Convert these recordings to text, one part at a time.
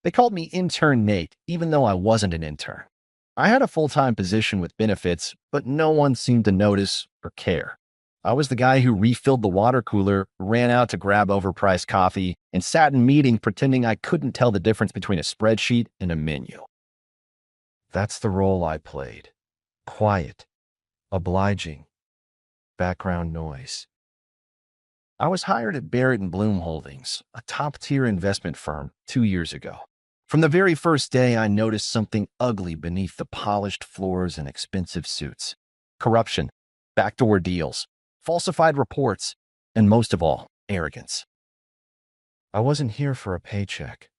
They called me Intern Nate, even though I wasn't an intern. I had a full-time position with benefits, but no one seemed to notice or care. I was the guy who refilled the water cooler, ran out to grab overpriced coffee, and sat in meetings pretending I couldn't tell the difference between a spreadsheet and a menu. That's the role I played. Quiet, obliging, background noise. I was hired at Barrett and Bloom Holdings, a top-tier investment firm, 2 years ago. From the very first day, I noticed something ugly beneath the polished floors and expensive suits. Corruption, backdoor deals, falsified reports, and most of all, arrogance. I wasn't here for a paycheck.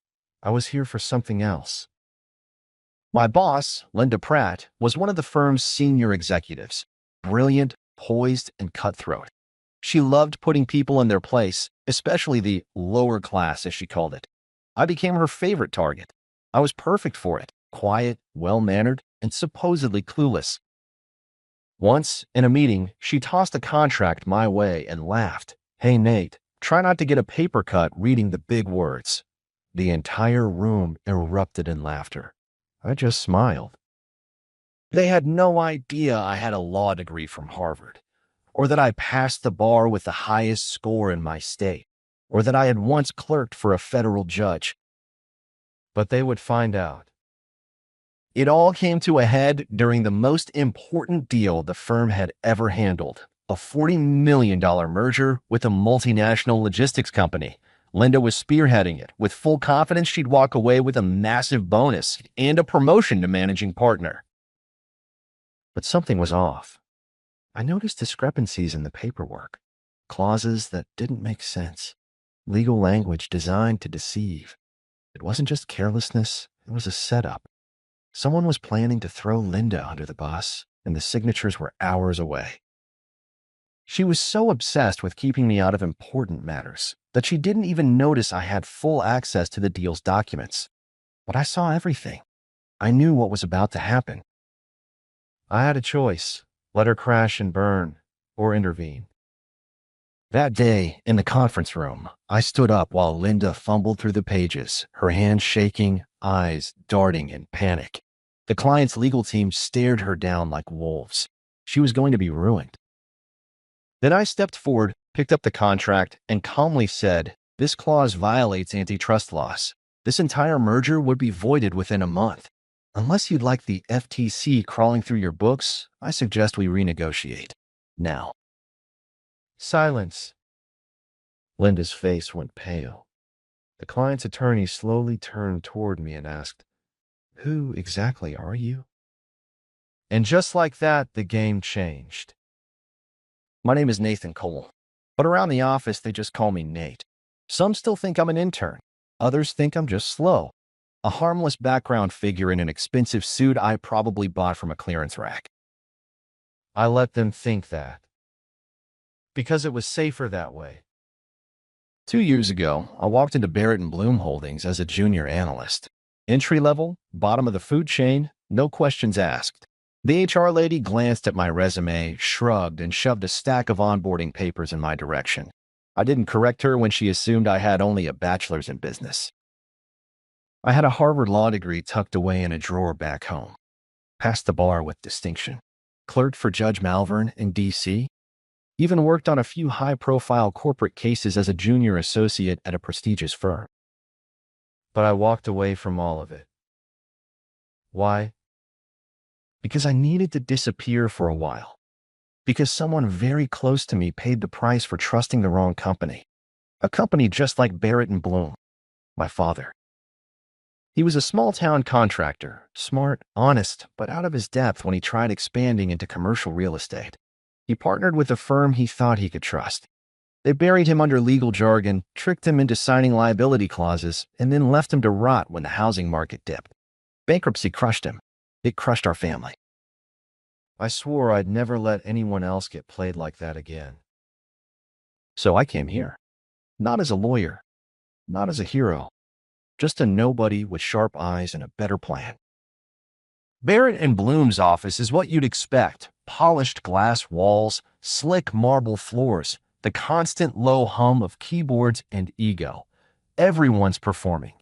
I was here for something else. My boss, Linda Pratt, was one of the firm's senior executives, brilliant, poised, and cutthroat. She loved putting people in their place, especially the lower class, as she called it. I became her favorite target. I was perfect for it, quiet, well-mannered, and supposedly clueless. Once, in a meeting, she tossed a contract my way and laughed. "Hey, Nate, try not to get a paper cut reading the big words." The entire room erupted in laughter. I just smiled. They had no idea I had a law degree from Harvard, or that I passed the bar with the highest score in my state, or that I had once clerked for a federal judge. But they would find out. It all came to a head during the most important deal the firm had ever handled, a $40 million merger with a multinational logistics company. Linda was spearheading it, with full confidence she'd walk away with a massive bonus and a promotion to managing partner. But something was off. I noticed discrepancies in the paperwork, clauses that didn't make sense, legal language designed to deceive. It wasn't just carelessness, it was a setup. Someone was planning to throw Linda under the bus, and the signatures were hours away. She was so obsessed with keeping me out of important matters that she didn't even notice I had full access to the deal's documents. But I saw everything. I knew what was about to happen. I had a choice: let her crash and burn, or intervene. That day, in the conference room, I stood up while Linda fumbled through the pages, her hands shaking, eyes darting in panic. The client's legal team stared her down like wolves. She was going to be ruined. Then I stepped forward, picked up the contract, and calmly said, "This clause violates antitrust laws. This entire merger would be voided within a month. Unless you'd like the FTC crawling through your books, I suggest we renegotiate. Now." Silence. Linda's face went pale. The client's attorney slowly turned toward me and asked, "Who exactly are you?" And just like that, the game changed. My name is Nathan Cole, but around the office they just call me Nate. Some still think I'm an intern. Others think I'm just slow. A harmless background figure in an expensive suit I probably bought from a clearance rack. I let them think that, because it was safer that way. 2 years ago, I walked into Barrett and Bloom Holdings as a junior analyst. Entry level, bottom of the food chain, no questions asked. The HR lady glanced at my resume, shrugged, and shoved a stack of onboarding papers in my direction. I didn't correct her when she assumed I had only a bachelor's in business. I had a Harvard law degree tucked away in a drawer back home. Passed the bar with distinction. Clerked for Judge Malvern in D.C. Even worked on a few high-profile corporate cases as a junior associate at a prestigious firm. But I walked away from all of it. Why? Because I needed to disappear for a while. Because someone very close to me paid the price for trusting the wrong company. A company just like Barrett and Bloom. My father. He was a small-town contractor, smart, honest, but out of his depth when he tried expanding into commercial real estate. He partnered with a firm he thought he could trust. They buried him under legal jargon, tricked him into signing liability clauses, and then left him to rot when the housing market dipped. Bankruptcy crushed him. It crushed our family. I swore I'd never let anyone else get played like that again. So I came here. Not as a lawyer. Not as a hero. Just a nobody with sharp eyes and a better plan. Barrett and Bloom's office is what you'd expect. Polished glass walls, slick marble floors, the constant low hum of keyboards and ego. Everyone's performing.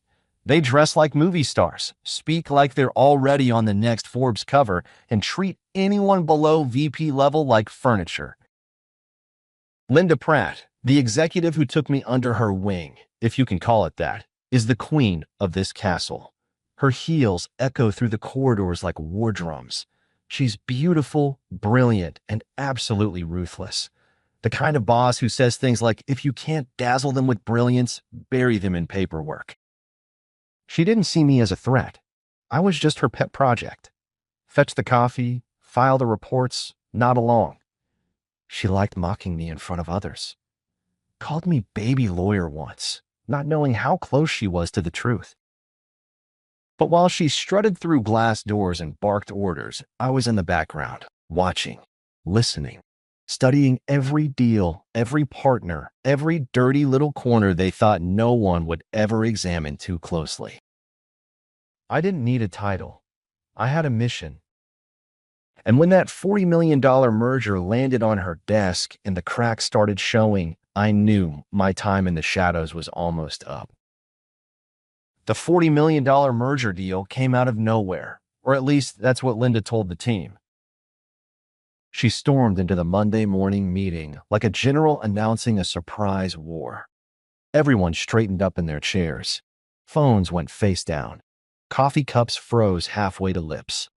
They dress like movie stars, speak like they're already on the next Forbes cover, and treat anyone below VP level like furniture. Linda Pratt, the executive who took me under her wing, if you can call it that, is the queen of this castle. Her heels echo through the corridors like war drums. She's beautiful, brilliant, and absolutely ruthless. The kind of boss who says things like, if you can't dazzle them with brilliance, bury them in paperwork. She didn't see me as a threat. I was just her pet project. Fetch the coffee, file the reports, nod along. She liked mocking me in front of others. Called me baby lawyer once, not knowing how close she was to the truth. But while she strutted through glass doors and barked orders, I was in the background, watching, listening, studying every deal, every partner, every dirty little corner they thought no one would ever examine too closely. I didn't need a title. I had a mission. And when that $40 million merger landed on her desk and the cracks started showing, I knew my time in the shadows was almost up. The $40 million merger deal came out of nowhere, or at least that's what Linda told the team. She stormed into the Monday morning meeting like a general announcing a surprise war. Everyone straightened up in their chairs. Phones went face down. Coffee cups froze halfway to lips.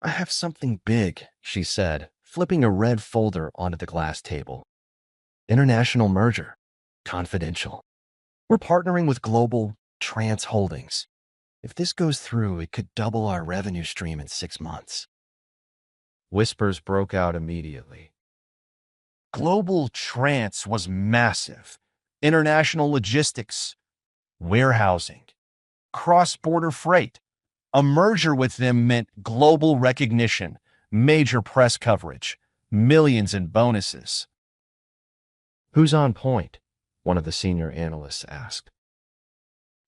I have something big, she said, flipping a red folder onto the glass table. International merger. Confidential. We're partnering with Global Trans Holdings. If this goes through, it could double our revenue stream in 6 months. Whispers broke out immediately. Global Trans was massive. International logistics, warehousing, cross-border freight. A merger with them meant global recognition, major press coverage, millions in bonuses. Who's on point? One of the senior analysts asked.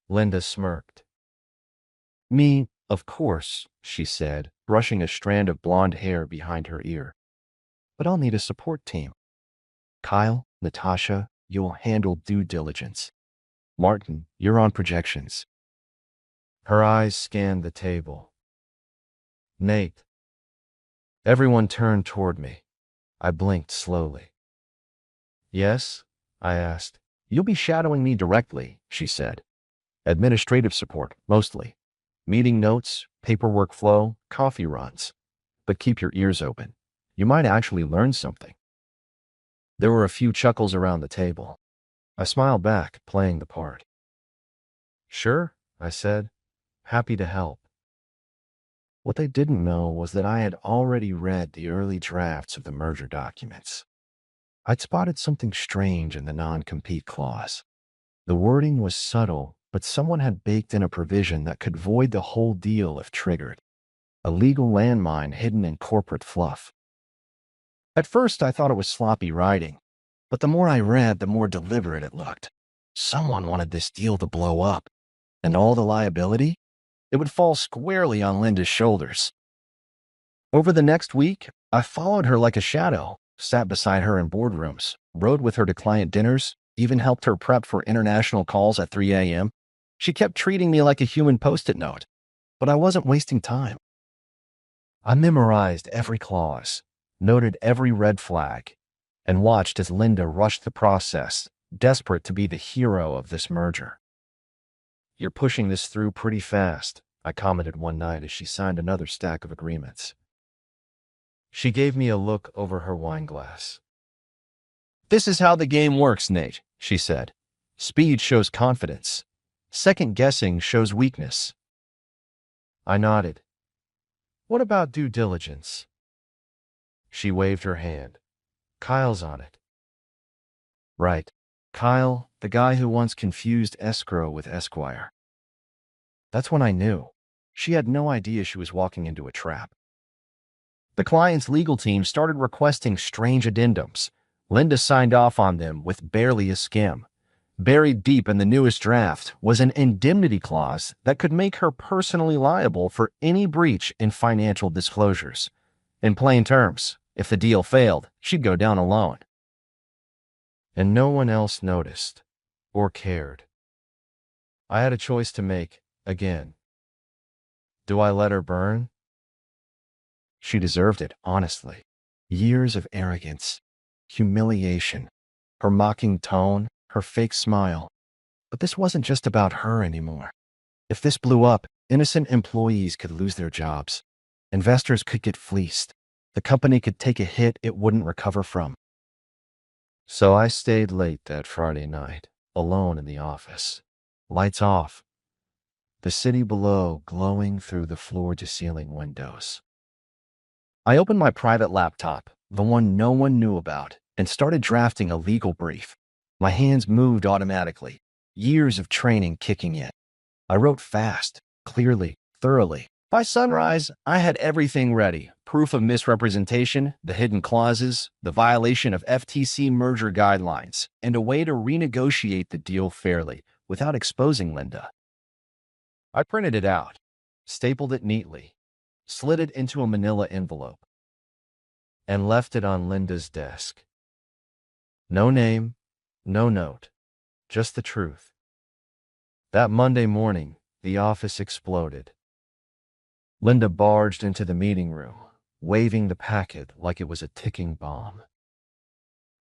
Linda smirked. Me, of course, she said, brushing a strand of blonde hair behind her ear. But I'll need a support team. Kyle, Natasha, you'll handle due diligence. Martin, you're on projections. Her eyes scanned the table. Nate. Everyone turned toward me. I blinked slowly. Yes? I asked. You'll be shadowing me directly, she said. Administrative support, mostly. Meeting notes, paperwork flow, coffee runs. But keep your ears open. You might actually learn something. There were a few chuckles around the table. I smiled back, playing the part. Sure, I said. Happy to help. What they didn't know was that I had already read the early drafts of the merger documents. I'd spotted something strange in the non-compete clause. The wording was subtle, but someone had baked in a provision that could void the whole deal if triggered. A legal landmine hidden in corporate fluff. At first, I thought it was sloppy writing, but the more I read, the more deliberate it looked. Someone wanted this deal to blow up, and all the liability? It would fall squarely on Linda's shoulders. Over the next week, I followed her like a shadow, sat beside her in boardrooms, rode with her to client dinners, even helped her prep for international calls at 3 a.m. She kept treating me like a human post-it note, but I wasn't wasting time. I memorized every clause, noted every red flag, and watched as Linda rushed the process, desperate to be the hero of this merger. You're pushing this through pretty fast, I commented one night as she signed another stack of agreements. She gave me a look over her wineglass. This is how the game works, Nate, she said. Speed shows confidence. Second-guessing shows weakness. I nodded. What about due diligence? She waved her hand. Kyle's on it. Right. Kyle, the guy who once confused escrow with Esquire. That's when I knew. She had no idea she was walking into a trap. The client's legal team started requesting strange addendums. Linda signed off on them with barely a skim. Buried deep in the newest draft was an indemnity clause that could make her personally liable for any breach in financial disclosures. In plain terms, if the deal failed, she'd go down alone. And no one else noticed or cared. I had a choice to make, again. Do I let her burn? She deserved it, honestly. Years of arrogance, humiliation, her mocking tone, her fake smile. But this wasn't just about her anymore. If this blew up, innocent employees could lose their jobs. Investors could get fleeced. The company could take a hit it wouldn't recover from. So I stayed late that Friday night, alone in the office. Lights off. The city below glowing through the floor-to-ceiling windows. I opened my private laptop, the one no one knew about, and started drafting a legal brief. My hands moved automatically, years of training kicking in. I wrote fast, clearly, thoroughly. By sunrise, I had everything ready. Proof of misrepresentation, the hidden clauses, the violation of FTC merger guidelines, and a way to renegotiate the deal fairly without exposing Linda. I printed it out, stapled it neatly, slid it into a manila envelope, and left it on Linda's desk. No name, no note, just the truth. That Monday morning, the office exploded. Linda barged into the meeting room, waving the packet like it was a ticking bomb.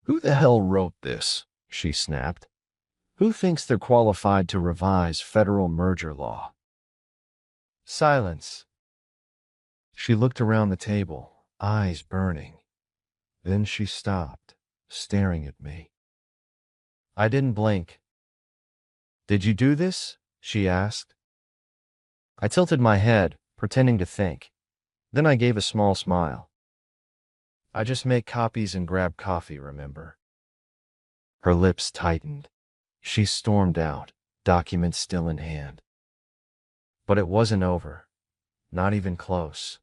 "Who the hell wrote this?" she snapped. "Who thinks they're qualified to revise federal merger law?" Silence. She looked around the table, eyes burning. Then she stopped, staring at me. I didn't blink. "Did you do this?" she asked. I tilted my head, pretending to think. Then I gave a small smile. "I just make copies and grab coffee, remember?" Her lips tightened. She stormed out, documents still in hand. But it wasn't over. Not even close.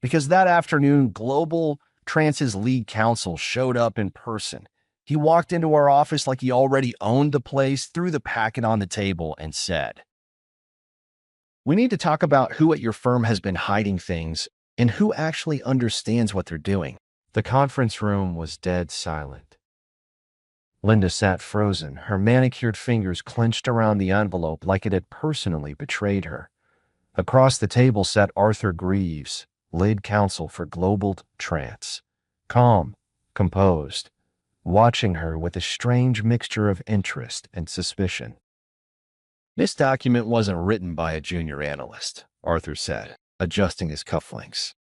Because that afternoon, Global Trance's lead counsel showed up in person. He walked into our office like he already owned the place, threw the packet on the table, and said, "We need to talk about who at your firm has been hiding things and who actually understands what they're doing." The conference room was dead silent. Linda sat frozen, her manicured fingers clenched around the envelope like it had personally betrayed her. Across the table sat Arthur Greaves, lead counsel for Global Trance, calm, composed, watching her with a strange mixture of interest and suspicion. "This document wasn't written by a junior analyst," Arthur said, adjusting his cufflinks.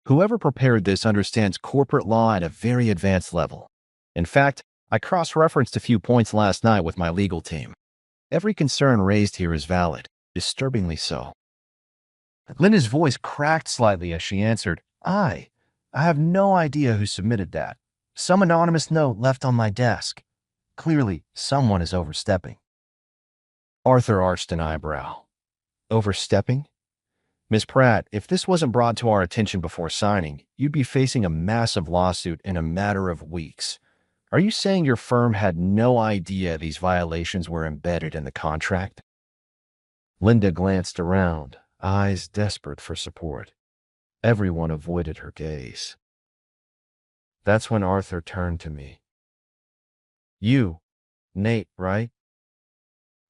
"Whoever prepared this understands corporate law at a very advanced level. In fact, I cross-referenced a few points last night with my legal team. Every concern raised here is valid, disturbingly so." Linda's voice cracked slightly as she answered, I have no idea who submitted that. Some anonymous note left on my desk. Clearly, someone is overstepping." Arthur arched an eyebrow. "Overstepping? Miss Pratt, if this wasn't brought to our attention before signing, you'd be facing a massive lawsuit in a matter of weeks. Are you saying your firm had no idea these violations were embedded in the contract?" Linda glanced around, eyes desperate for support. Everyone avoided her gaze. That's when Arthur turned to me. "You, Nate, right?"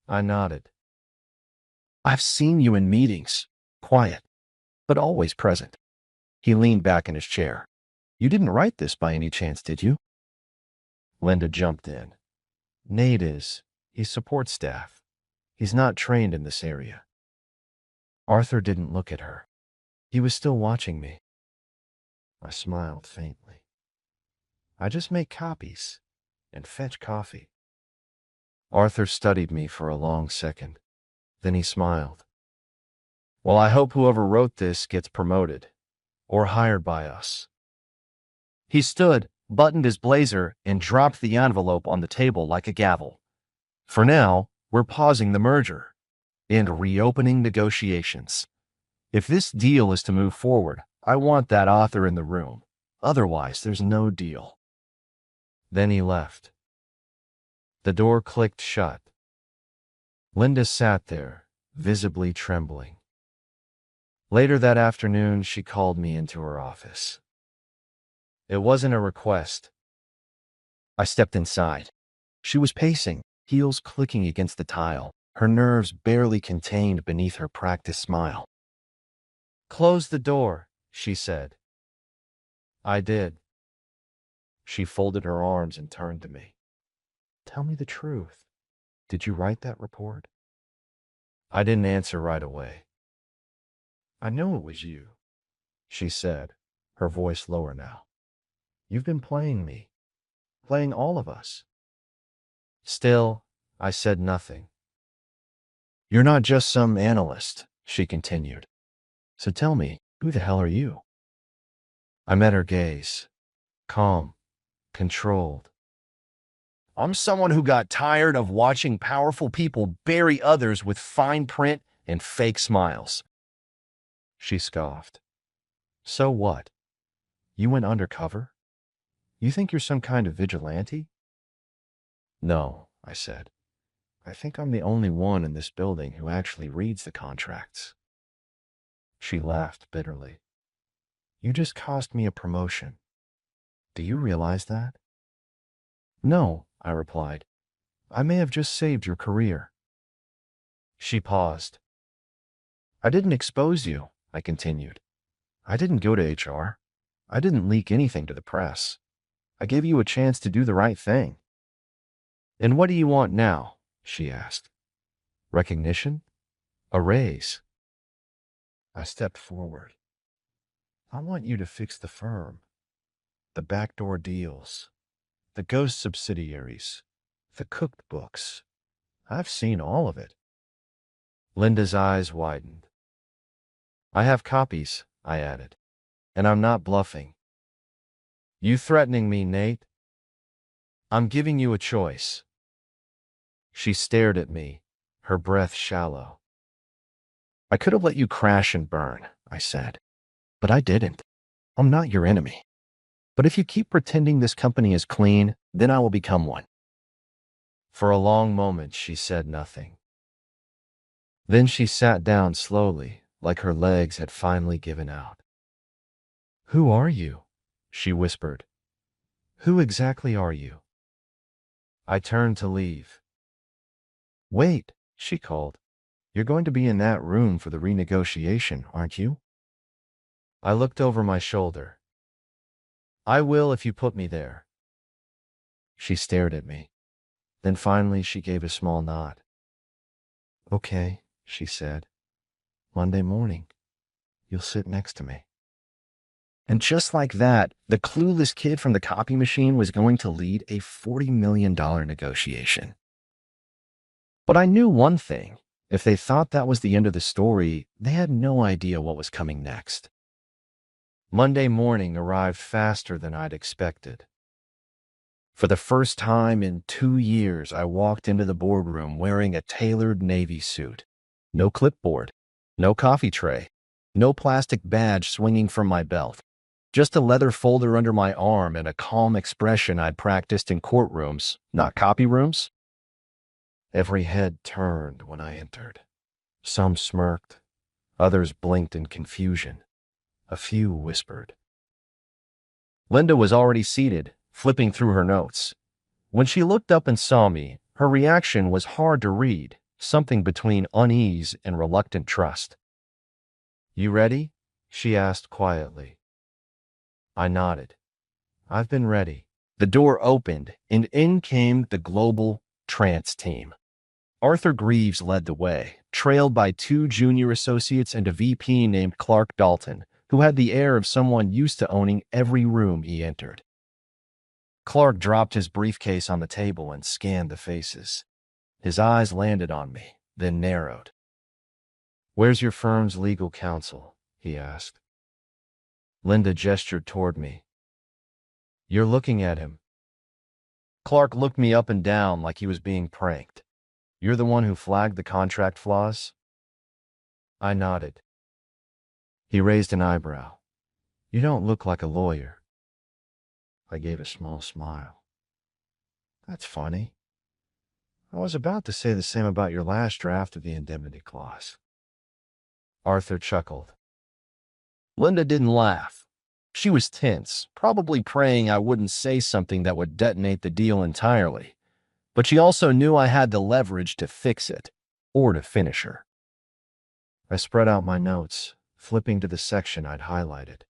I nodded. "I've seen you in meetings. Quiet, but always present." He leaned back in his chair. "You didn't write this by any chance, did you?" Linda jumped in. "Nate is. He's support staff. He's not trained in this area." Arthur didn't look at her. He was still watching me. I smiled faintly. "I just make copies and fetch coffee." Arthur studied me for a long second. Then he smiled. "Well, I hope whoever wrote this gets promoted or hired by us." He stood, buttoned his blazer, and dropped the envelope on the table like a gavel. "For now, we're pausing the merger and reopening negotiations. If this deal is to move forward, I want that author in the room. Otherwise, there's no deal." Then he left. The door clicked shut. Linda sat there, visibly trembling. Later that afternoon, she called me into her office. It wasn't a request. I stepped inside. She was pacing, heels clicking against the tile, her nerves barely contained beneath her practiced smile. "Close the door," she said. I did. She folded her arms and turned to me. "Tell me the truth. Did you write that report?" I didn't answer right away. "I know it was you," she said, her voice lower now. "You've been playing me, playing all of us." Still, I said nothing. "You're not just some analyst," she continued. "So tell me, who the hell are you?" I met her gaze, calm, controlled. "I'm someone who got tired of watching powerful people bury others with fine print and fake smiles." She scoffed. "So what? You went undercover? You think you're some kind of vigilante?" "No," I said. "I think I'm the only one in this building who actually reads the contracts." She laughed bitterly. "You just cost me a promotion. Do you realize that?" "No," I replied. "I may have just saved your career." She paused. "I didn't expose you," I continued. "I didn't go to HR. I didn't leak anything to the press. I gave you a chance to do the right thing." "And what do you want now?" she asked. "Recognition? A raise?" I stepped forward. "I want you to fix the firm, the backdoor deals, the ghost subsidiaries, the cooked books. I've seen all of it." Linda's eyes widened. "I have copies," I added, "and I'm not bluffing." "You threatening me, Nate?" "I'm giving you a choice." She stared at me, her breath shallow. "I could have let you crash and burn," I said, "but I didn't. I'm not your enemy. But if you keep pretending this company is clean, then I will become one." For a long moment, she said nothing. Then she sat down slowly, like her legs had finally given out. "Who are you?" she whispered. "Who exactly are you?" I turned to leave. "Wait," she called. "You're going to be in that room for the renegotiation, aren't you?" I looked over my shoulder. "I will if you put me there." She stared at me. Then finally she gave a small nod. "Okay," she said. "Monday morning, you'll sit next to me." And just like that, the clueless kid from the copy machine was going to lead a $40 million negotiation. But I knew one thing. If they thought that was the end of the story, they had no idea what was coming next. Monday morning arrived faster than I'd expected. For the first time in 2 years, I walked into the boardroom wearing a tailored Navy suit. No clipboard, no coffee tray, no plastic badge swinging from my belt. Just a leather folder under my arm and a calm expression I'd practiced in courtrooms, not copy rooms. Every head turned when I entered. Some smirked, others blinked in confusion. A few whispered. Linda was already seated, flipping through her notes. When she looked up and saw me, her reaction was hard to read, something between unease and reluctant trust. "You ready?" she asked quietly. I nodded. "I've been ready." The door opened, and in came the global trance team. Arthur Greaves led the way, trailed by two junior associates and a VP named Clark Dalton, who had the air of someone used to owning every room he entered. Clark dropped his briefcase on the table and scanned the faces. His eyes landed on me, then narrowed. "Where's your firm's legal counsel?" he asked. Linda gestured toward me. "You're looking at him." Clark looked me up and down like he was being pranked. "You're the one who flagged the contract flaws?" I nodded. He raised an eyebrow. "You don't look like a lawyer." I gave a small smile. "That's funny. I was about to say the same about your last draft of the indemnity clause." Arthur chuckled. Linda didn't laugh. She was tense, probably praying I wouldn't say something that would detonate the deal entirely. But she also knew I had the leverage to fix it. or to finish her. I spread out my notes, flipping to the section I'd highlighted.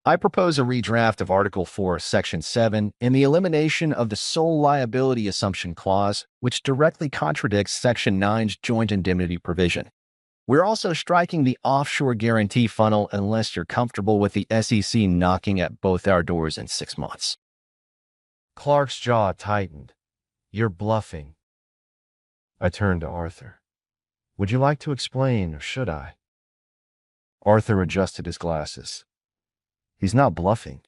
I propose a redraft of Article 4, Section 7, and the elimination of the sole liability assumption clause, which directly contradicts Section 9's joint indemnity provision. We're also striking the offshore guarantee funnel unless you're comfortable with the SEC knocking at both our doors in 6 months. Clark's jaw tightened. You're bluffing. I turned to Arthur. Would you like to explain, or should I? Arthur adjusted his glasses. He's not bluffing.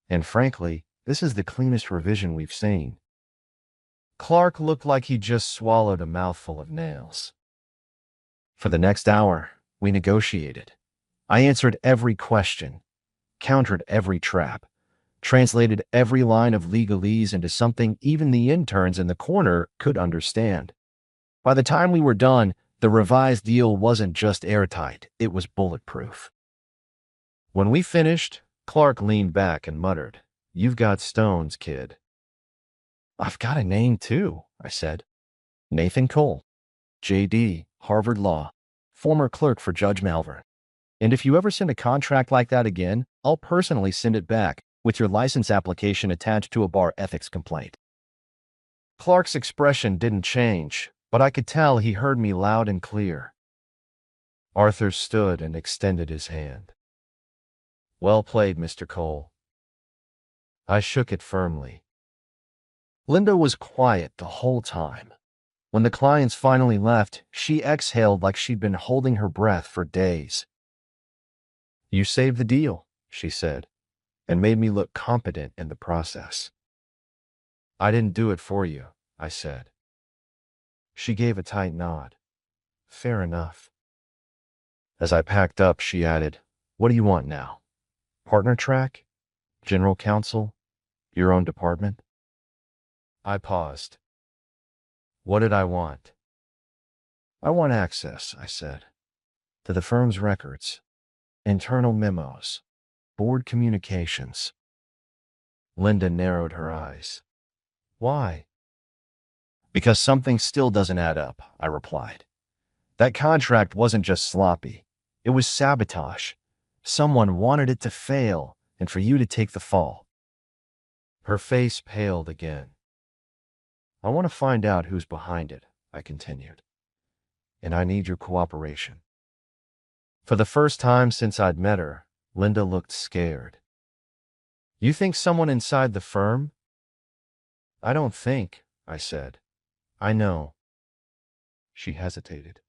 And frankly, this is the cleanest revision we've seen. Clark looked like he just swallowed a mouthful of nails. For the next hour, we negotiated. I answered every question, countered every trap, translated every line of legalese into something even the interns in the corner could understand. By the time we were done, the revised deal wasn't just airtight, it was bulletproof. When we finished, Clark leaned back and muttered, "You've got stones, kid." "I've got a name too," I said. Nathan Cole, J.D., Harvard Law, former clerk for Judge Malvern. And if you ever send a contract like that again, I'll personally send it back with your license application attached to a bar ethics complaint. Clark's expression didn't change, but I could tell he heard me loud and clear. Arthur stood and extended his hand. Well played, Mr. Cole. I shook it firmly. Linda was quiet the whole time. When the clients finally left, she exhaled like she'd been holding her breath for days. You saved the deal, she said, and made me look competent in the process. I didn't do it for you, I said. She gave a tight nod. Fair enough. As I packed up, she added, What do you want now? Partner track? General counsel? Your own department? I paused. What did I want? I want access, I said, to the firm's records, internal memos, board communications. Linda narrowed her eyes. Why? Because something still doesn't add up, I replied. That contract wasn't just sloppy. It was sabotage. Someone wanted it to fail, and for you to take the fall. Her face paled again. I want to find out who's behind it, I continued. And I need your cooperation. For the first time since I'd met her, Linda looked scared. You think someone inside the firm? I don't think, I said. I know. She hesitated.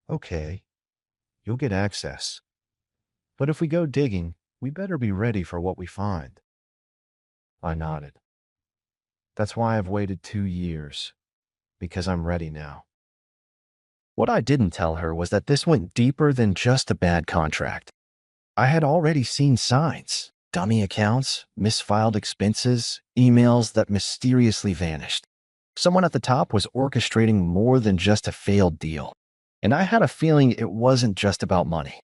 Okay, you'll get access. But if we go digging, we better be ready for what we find. I nodded. That's why I've waited 2 years, because I'm ready now. What I didn't tell her was that this went deeper than just a bad contract. I had already seen signs, dummy accounts, misfiled expenses, emails that mysteriously vanished. Someone at the top was orchestrating more than just a failed deal, and I had a feeling it wasn't just about money.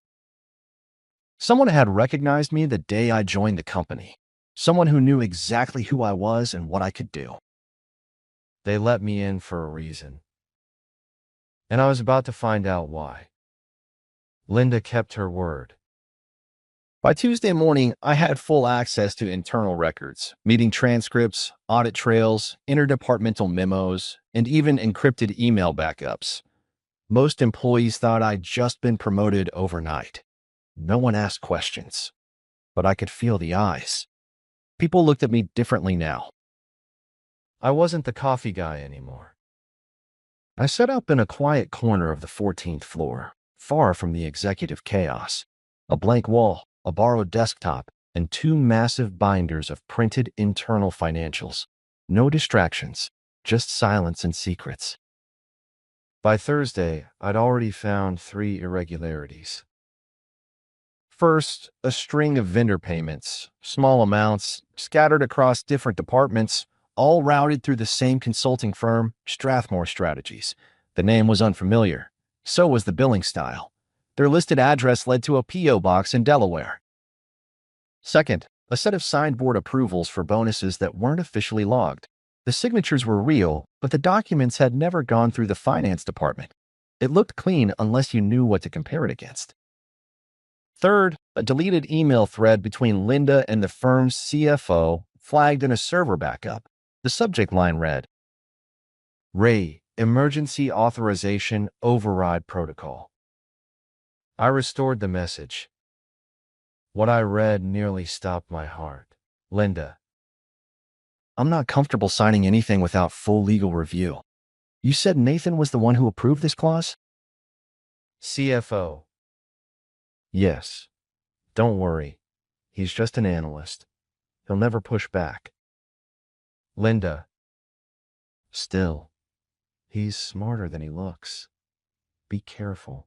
Someone had recognized me the day I joined the company. Someone who knew exactly who I was and what I could do. They let me in for a reason. And I was about to find out why. Linda kept her word. By Tuesday morning, I had full access to internal records, meeting transcripts, audit trails, interdepartmental memos, and even encrypted email backups. Most employees thought I'd just been promoted overnight. No one asked questions, but I could feel the eyes. People looked at me differently now. I wasn't the coffee guy anymore. I set up in a quiet corner of the 14th floor, far from the executive chaos. A blank wall, a borrowed desktop, and 2 massive binders of printed internal financials. No distractions, just silence and secrets. By Thursday, I'd already found 3 irregularities. First, a string of vendor payments, small amounts, scattered across different departments, all routed through the same consulting firm, Strathmore Strategies. The name was unfamiliar. So was the billing style. Their listed address led to a P.O. box in Delaware. Second, a set of signed board approvals for bonuses that weren't officially logged. The signatures were real, but the documents had never gone through the finance department. It looked clean unless you knew what to compare it against. Third, a deleted email thread between Linda and the firm's CFO flagged in a server backup. The subject line read, Ray, Emergency Authorization Override Protocol. I restored the message. What I read nearly stopped my heart. Linda, I'm not comfortable signing anything without full legal review. You said Nathan was the one who approved this clause? CFO. Yes. Don't worry. He's just an analyst. He'll never push back. Linda. Still, he's smarter than he looks. Be careful.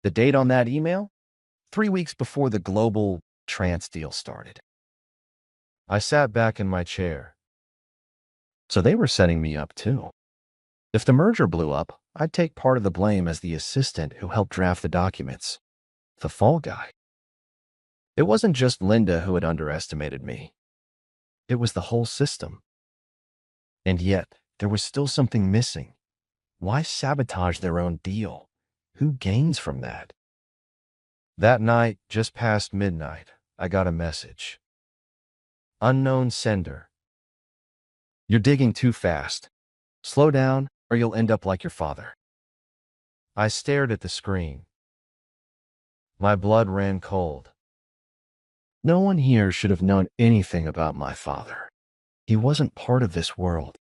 The date on that email? 3 weeks before the global trance deal started. I sat back in my chair. So they were setting me up too. If the merger blew up, I'd take part of the blame as the assistant who helped draft the documents. The fall guy. It wasn't just Linda who had underestimated me. It was the whole system. And yet, there was still something missing. Why sabotage their own deal? Who gains from that? That night, just past midnight, I got a message. Unknown sender. You're digging too fast. Slow down, or you'll end up like your father. I stared at the screen. My blood ran cold. No one here should have known anything about my father. He wasn't part of this world.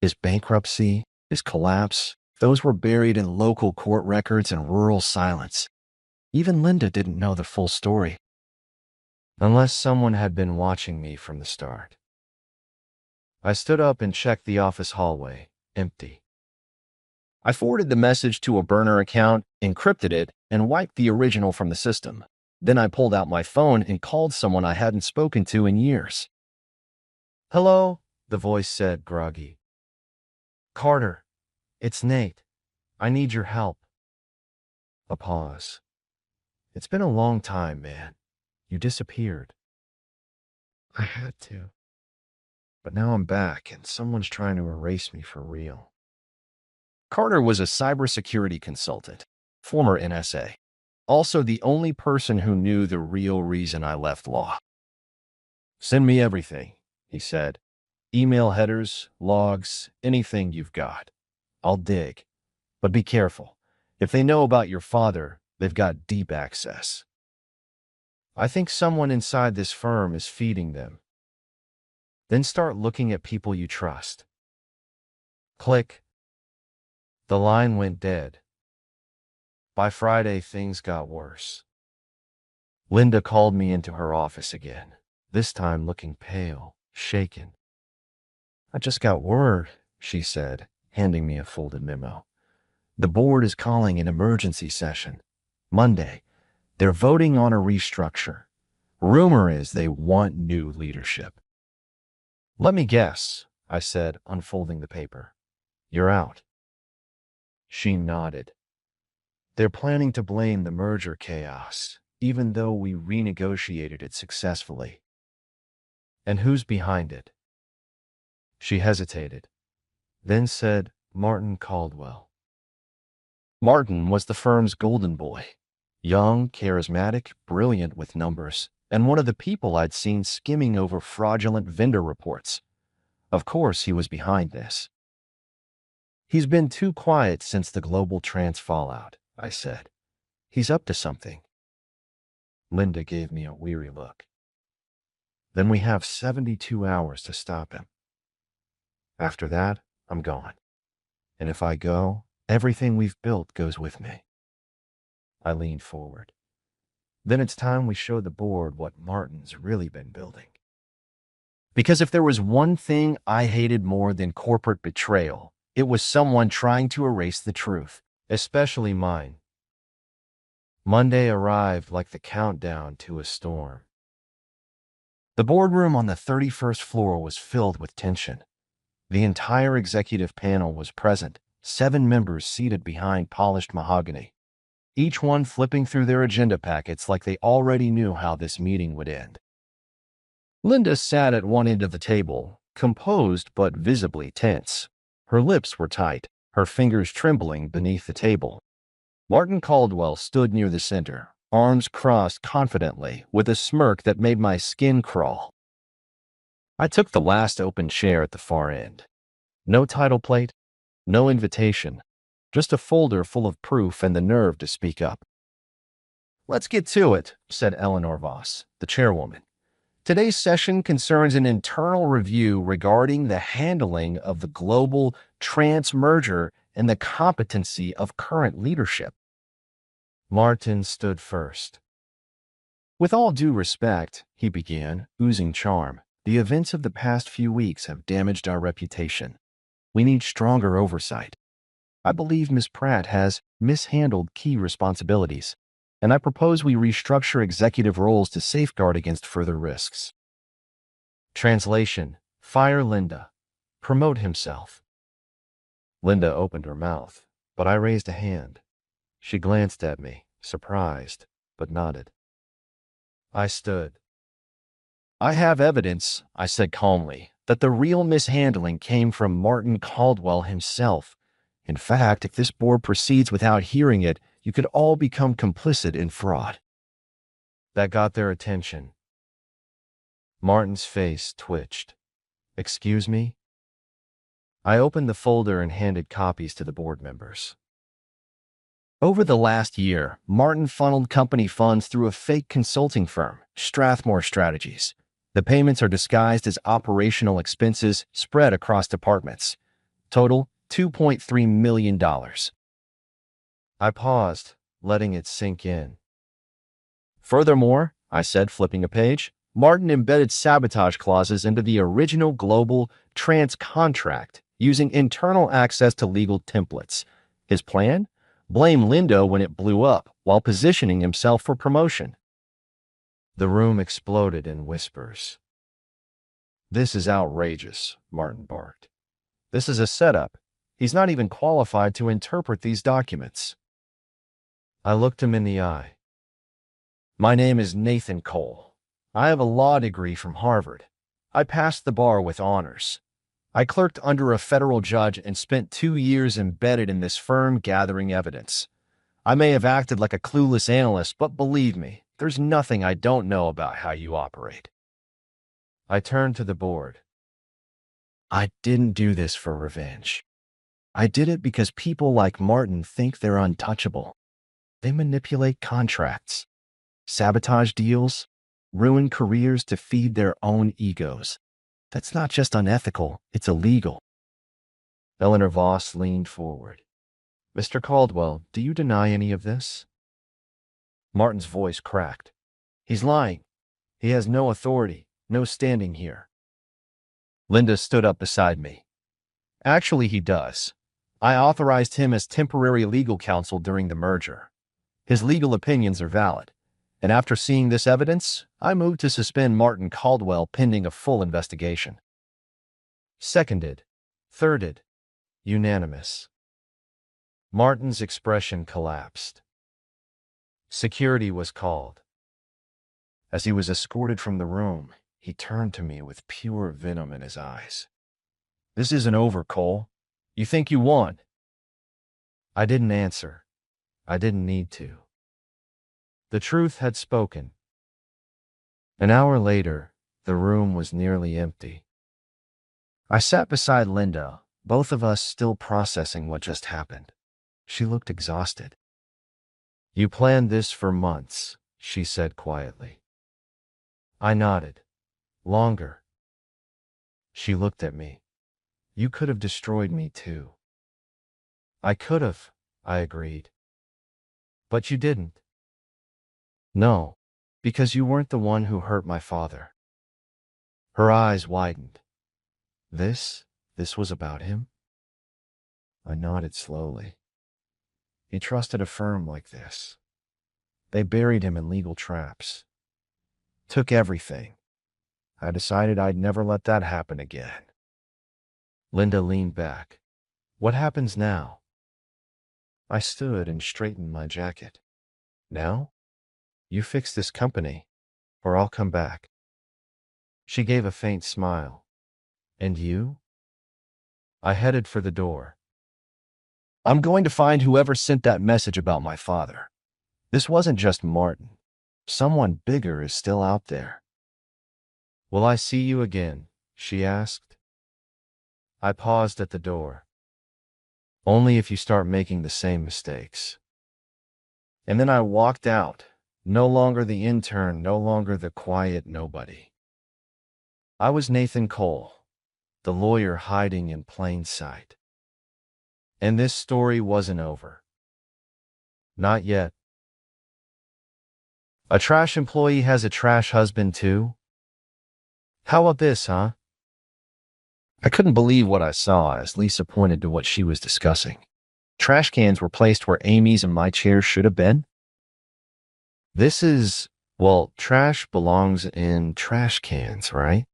His bankruptcy, his collapse, those were buried in local court records and rural silence. Even Linda didn't know the full story. Unless someone had been watching me from the start. I stood up and checked the office hallway, empty. I forwarded the message to a burner account, encrypted it, and wiped the original from the system. Then I pulled out my phone and called someone I hadn't spoken to in years. Hello, the voice said, groggy. Carter, it's Nate. I need your help. A pause. It's been a long time, man. You disappeared. I had to. But now I'm back, and someone's trying to erase me for real. Carter was a cybersecurity consultant, former NSA. Also the only person who knew the real reason I left law. Send me everything, he said. Email headers, logs, anything you've got. I'll dig. But be careful. If they know about your father, they've got deep access. I think someone inside this firm is feeding them. Then start looking at people you trust. Click. The line went dead. By Friday, things got worse. Linda called me into her office again, this time looking pale, shaken. I just got word, she said, handing me a folded memo. The board is calling an emergency session. Monday. They're voting on a restructure. Rumor is they want new leadership. Let me guess, I said, unfolding the paper. You're out. She nodded. They're planning to blame the merger chaos, even though we renegotiated it successfully. And who's behind it? She hesitated, then said Martin Caldwell. Martin was the firm's golden boy. Young, charismatic, brilliant with numbers, and one of the people I'd seen skimming over fraudulent vendor reports. Of course, he was behind this. He's been too quiet since the global trance fallout, I said. He's up to something. Linda gave me a weary look. Then we have 72 hours to stop him. After that, I'm gone. And if I go, everything we've built goes with me. I leaned forward. Then it's time we show the board what Martin's really been building. Because if there was one thing I hated more than corporate betrayal, it was someone trying to erase the truth, especially mine. Monday arrived like the countdown to a storm. The boardroom on the 31st floor was filled with tension. The entire executive panel was present, 7 members seated behind polished mahogany, each one flipping through their agenda packets like they already knew how this meeting would end. Linda sat at one end of the table, composed but visibly tense. Her lips were tight, her fingers trembling beneath the table. Martin Caldwell stood near the center, arms crossed confidently, with a smirk that made my skin crawl. I took the last open chair at the far end. No title plate, no invitation, just a folder full of proof and the nerve to speak up. "Let's get to it," said Eleanor Voss, the chairwoman. "Today's session concerns an internal review regarding the handling of the global trans merger and the competency of current leadership." Martin stood first. "With all due respect," he began, oozing charm, "the events of the past few weeks have damaged our reputation. We need stronger oversight. I believe Ms. Pratt has mishandled key responsibilities, and I propose we restructure executive roles to safeguard against further risks." Translation: fire Linda. Promote himself. Linda opened her mouth, but I raised a hand. She glanced at me, surprised, but nodded. I stood. "I have evidence," I said calmly, "that the real mishandling came from Martin Caldwell himself. In fact, if this board proceeds without hearing it, you could all become complicit in fraud." That got their attention. Martin's face twitched. "Excuse me?" I opened the folder and handed copies to the board members. Over the last year, Martin funneled company funds through a fake consulting firm, Strathmore Strategies. The payments are disguised as operational expenses spread across departments. Total, $2.3 million. I paused, letting it sink in. "Furthermore," I said, flipping a page, "Martin embedded sabotage clauses into the original global trans contract using internal access to legal templates. His plan? Blame Lindo when it blew up, while positioning himself for promotion." The room exploded in whispers. "This is outrageous," Martin barked. "This is a setup. He's not even qualified to interpret these documents." I looked him in the eye. "My name is Nathan Cole. I have a law degree from Harvard. I passed the bar with honors. I clerked under a federal judge and spent 2 years embedded in this firm gathering evidence. I may have acted like a clueless analyst, but believe me, there's nothing I don't know about how you operate." I turned to the board. "I didn't do this for revenge. I did it because people like Martin think they're untouchable. They manipulate contracts, sabotage deals, ruin careers to feed their own egos. That's not just unethical, it's illegal." Eleanor Voss leaned forward. "Mr. Caldwell, do you deny any of this?" Martin's voice cracked. "He's lying. He has no authority, no standing here." Linda stood up beside me. "Actually, he does. I authorized him as temporary legal counsel during the merger. His legal opinions are valid. And after seeing this evidence, I moved to suspend Martin Caldwell pending a full investigation." Seconded. Thirded. Unanimous. Martin's expression collapsed. Security was called. As he was escorted from the room, he turned to me with pure venom in his eyes. "This isn't over, Cole. You think you won?" I didn't answer. I didn't need to. The truth had spoken. An hour later, the room was nearly empty. I sat beside Linda, both of us still processing what just happened. She looked exhausted. "You planned this for months," she said quietly. I nodded. "Longer." She looked at me. "You could have destroyed me too." "I could have," I agreed. "But you didn't." "No, because you weren't the one who hurt my father." Her eyes widened. This was about him? I nodded slowly. "He trusted a firm like this. They buried him in legal traps. Took everything. I decided I'd never let that happen again." Linda leaned back. "What happens now?" I stood and straightened my jacket. "Now? You fix this company, or I'll come back." She gave a faint smile. And you? I headed for the door. I'm going to find whoever sent that message about my father. This wasn't just Martin. Someone bigger is still out there. Will I see you again? She asked. I paused at the door. Only if you start making the same mistakes. And then I walked out, no longer the intern, no longer the quiet nobody. I was Nathan Cole, the lawyer hiding in plain sight. And this story wasn't over. Not yet. A trash employee has a trash husband too? How about this, huh? I couldn't believe what I saw as Lisa pointed to what she was discussing. Trash cans were placed where Amy's and my chairs should have been. Trash belongs in trash cans, right?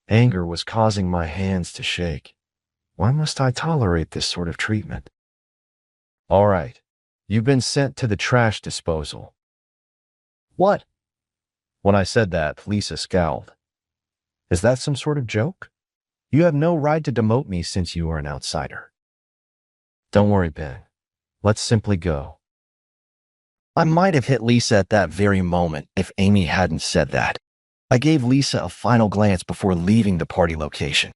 Anger was causing my hands to shake. Why must I tolerate this sort of treatment? All right, you've been sent to the trash disposal. What? When I said that, Lisa scowled. Is that some sort of joke? You have no right to demote me since you are an outsider. Don't worry, Ben. Let's simply go. I might have hit Lisa at that very moment if Amy hadn't said that. I gave Lisa a final glance before leaving the party location.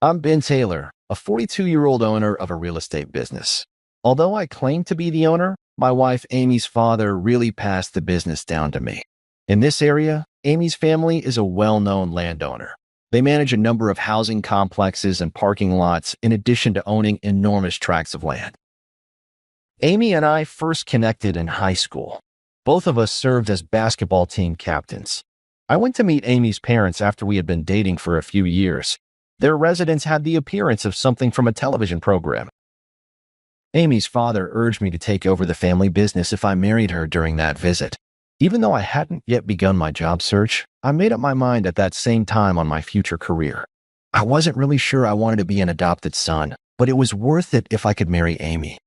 I'm Ben Taylor, a 42-year-old owner of a real estate business. Although I claim to be the owner, my wife Amy's father really passed the business down to me. In this area, Amy's family is a well-known landowner. They manage a number of housing complexes and parking lots in addition to owning enormous tracts of land. Amy and I first connected in high school. Both of us served as basketball team captains. I went to meet Amy's parents after we had been dating for a few years. Their residence had the appearance of something from a television program. Amy's father urged me to take over the family business if I married her during that visit. Even though I hadn't yet begun my job search, I made up my mind at that same time on my future career. I wasn't really sure I wanted to be an adopted son, but it was worth it if I could marry Amy.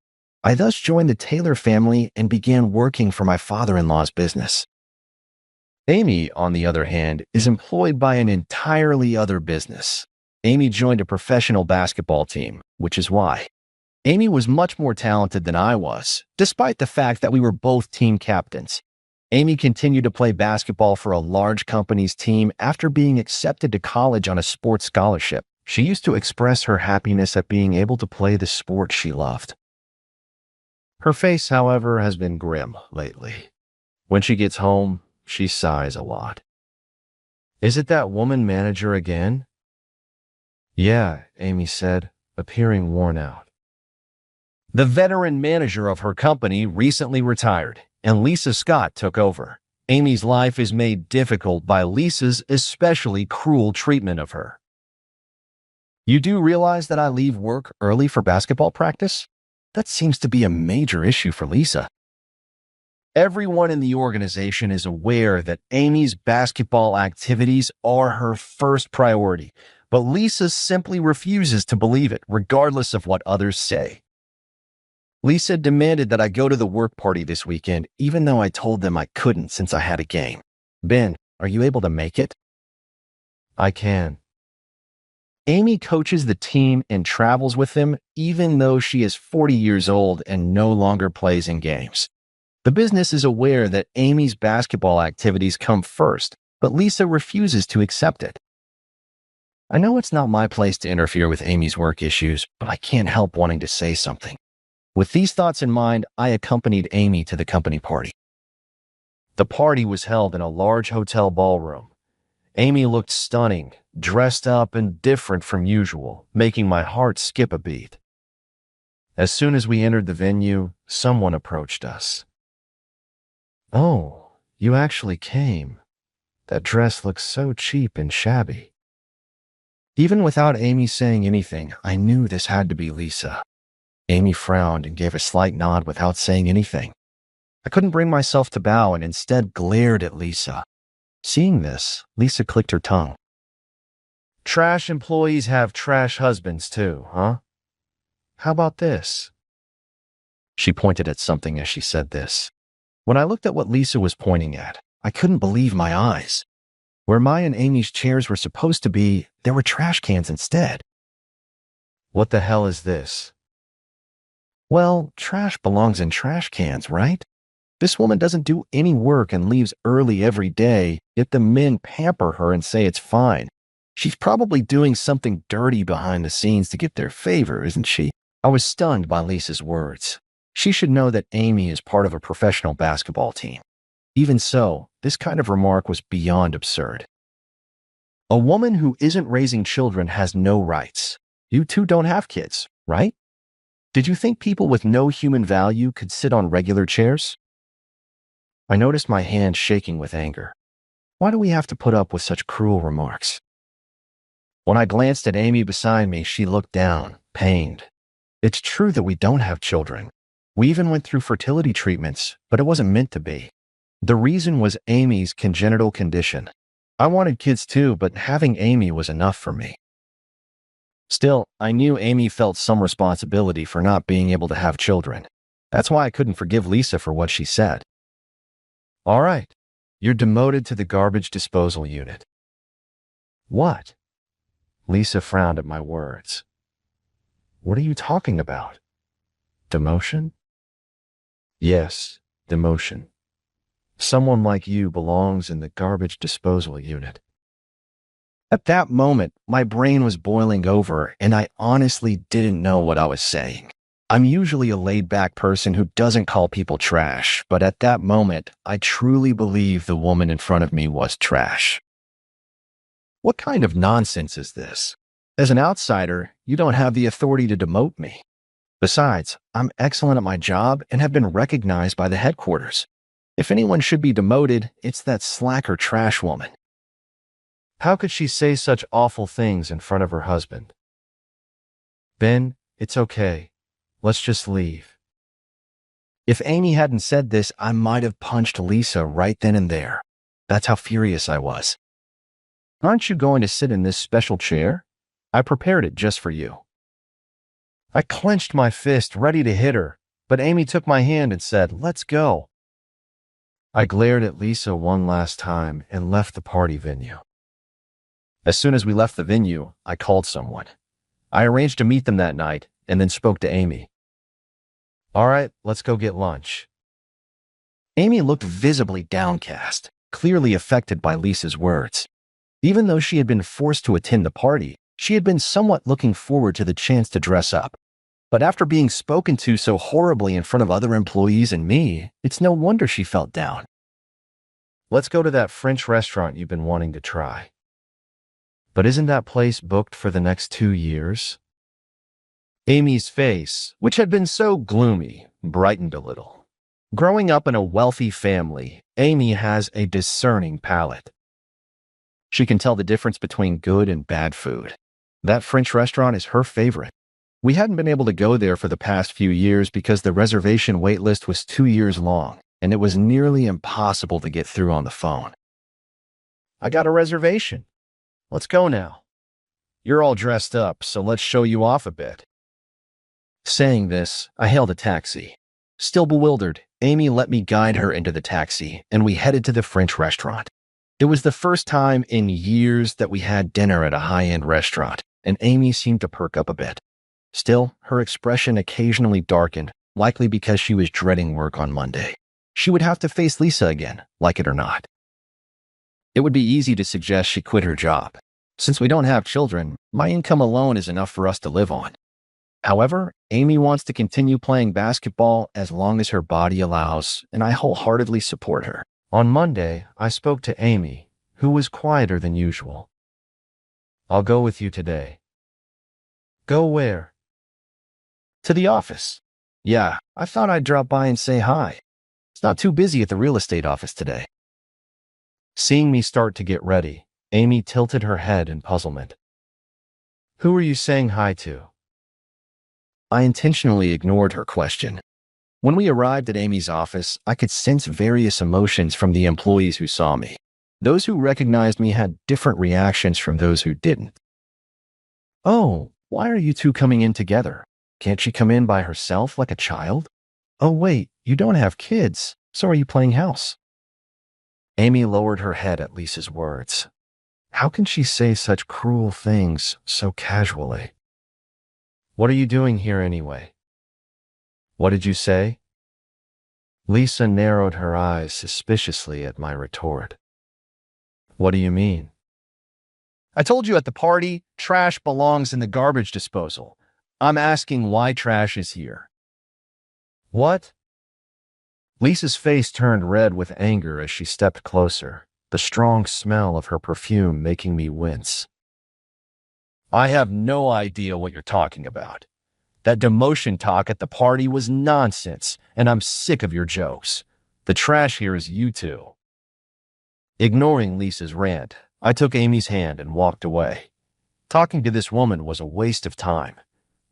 I thus joined the Taylor family and began working for my father-in-law's business. Amy, on the other hand, is employed by an entirely other business. Amy joined a professional basketball team, which is why. Amy was much more talented than I was, despite the fact that we were both team captains. Amy continued to play basketball for a large company's team after being accepted to college on a sports scholarship. She used to express her happiness at being able to play the sport she loved. Her face, however, has been grim lately. When she gets home, she sighs a lot. Is it that woman manager again? Yeah, Amy said, appearing worn out. The veteran manager of her company recently retired, and Lisa Scott took over. Amy's life is made difficult by Lisa's especially cruel treatment of her. You do realize that I leave work early for basketball practice? That seems to be a major issue for Lisa. Everyone in the organization is aware that Amy's basketball activities are her first priority, but Lisa simply refuses to believe it, regardless of what others say. Lisa demanded that I go to the work party this weekend, even though I told them I couldn't since I had a game. Ben, are you able to make it? I can. Amy coaches the team and travels with them, even though she is 40 years old and no longer plays in games. The business is aware that Amy's basketball activities come first, but Lisa refuses to accept it. I know it's not my place to interfere with Amy's work issues, but I can't help wanting to say something. With these thoughts in mind, I accompanied Amy to the company party. The party was held in a large hotel ballroom. Amy looked stunning, dressed up and different from usual, making my heart skip a beat. As soon as we entered the venue, someone approached us. Oh, you actually came. That dress looks so cheap and shabby. Even without Amy saying anything, I knew this had to be Lisa. Amy frowned and gave a slight nod without saying anything. I couldn't bring myself to bow and instead glared at Lisa. Seeing this, Lisa clicked her tongue. Trash employees have trash husbands too, huh? How about this? She pointed at something as she said this. When I looked at what Lisa was pointing at, I couldn't believe my eyes. Where my and Amy's chairs were supposed to be, there were trash cans instead. What the hell is this? Well, trash belongs in trash cans, right? This woman doesn't do any work and leaves early every day, yet the men pamper her and say it's fine. She's probably doing something dirty behind the scenes to get their favor, isn't she? I was stunned by Lisa's words. She should know that Amy is part of a professional basketball team. Even so, this kind of remark was beyond absurd. A woman who isn't raising children has no rights. You two don't have kids, right? Did you think people with no human value could sit on regular chairs? I noticed my hand shaking with anger. Why do we have to put up with such cruel remarks? When I glanced at Amy beside me, she looked down, pained. It's true that we don't have children. We even went through fertility treatments, but it wasn't meant to be. The reason was Amy's congenital condition. I wanted kids too, but having Amy was enough for me. Still, I knew Amy felt some responsibility for not being able to have children. That's why I couldn't forgive Lisa for what she said. All right, you're demoted to the garbage disposal unit. What? Lisa frowned at my words. What are you talking about? Demotion? Yes, demotion. Someone like you belongs in the garbage disposal unit. At that moment, my brain was boiling over, and I honestly didn't know what I was saying. I'm usually a laid-back person who doesn't call people trash, but at that moment, I truly believe the woman in front of me was trash. What kind of nonsense is this? As an outsider, you don't have the authority to demote me. Besides, I'm excellent at my job and have been recognized by the headquarters. If anyone should be demoted, it's that slacker trash woman. How could she say such awful things in front of her husband? Ben, it's okay. Let's just leave. If Amy hadn't said this, I might have punched Lisa right then and there. That's how furious I was. Aren't you going to sit in this special chair? I prepared it just for you. I clenched my fist, ready to hit her, but Amy took my hand and said, "Let's go." I glared at Lisa one last time and left the party venue. As soon as we left the venue, I called someone. I arranged to meet them that night and then spoke to Amy. All right, let's go get lunch. Amy looked visibly downcast, clearly affected by Lisa's words. Even though she had been forced to attend the party, she had been somewhat looking forward to the chance to dress up. But after being spoken to so horribly in front of other employees and me, it's no wonder she felt down. Let's go to that French restaurant you've been wanting to try. But isn't that place booked for the next 2 years? Amy's face, which had been so gloomy, brightened a little. Growing up in a wealthy family, Amy has a discerning palate. She can tell the difference between good and bad food. That French restaurant is her favorite. We hadn't been able to go there for the past few years because the reservation wait list was 2 years long, and it was nearly impossible to get through on the phone. I got a reservation. Let's go now. You're all dressed up, so let's show you off a bit. Saying this, I hailed a taxi. Still bewildered, Amy let me guide her into the taxi, and we headed to the French restaurant. It was the first time in years that we had dinner at a high-end restaurant, and Amy seemed to perk up a bit. Still, her expression occasionally darkened, likely because she was dreading work on Monday. She would have to face Lisa again, like it or not. It would be easy to suggest she quit her job. Since we don't have children, my income alone is enough for us to live on. However, Amy wants to continue playing basketball as long as her body allows, and I wholeheartedly support her. On Monday, I spoke to Amy, who was quieter than usual. I'll go with you today. Go where? To the office. Yeah, I thought I'd drop by and say hi. It's not too busy at the real estate office today. Seeing me start to get ready, Amy tilted her head in puzzlement. Who are you saying hi to? I intentionally ignored her question. When we arrived at Amy's office, I could sense various emotions from the employees who saw me. Those who recognized me had different reactions from those who didn't. Oh, why are you two coming in together? Can't she come in by herself like a child? Oh wait, you don't have kids, so are you playing house? Amy lowered her head at Lisa's words. How can she say such cruel things so casually? What are you doing here anyway? What did you say? Lisa narrowed her eyes suspiciously at my retort. What do you mean? I told you at the party, trash belongs in the garbage disposal. I'm asking why trash is here. What? Lisa's face turned red with anger as she stepped closer, the strong smell of her perfume making me wince. I have no idea what you're talking about. That demotion talk at the party was nonsense, and I'm sick of your jokes. The trash here is you two. Ignoring Lisa's rant, I took Amy's hand and walked away. Talking to this woman was a waste of time.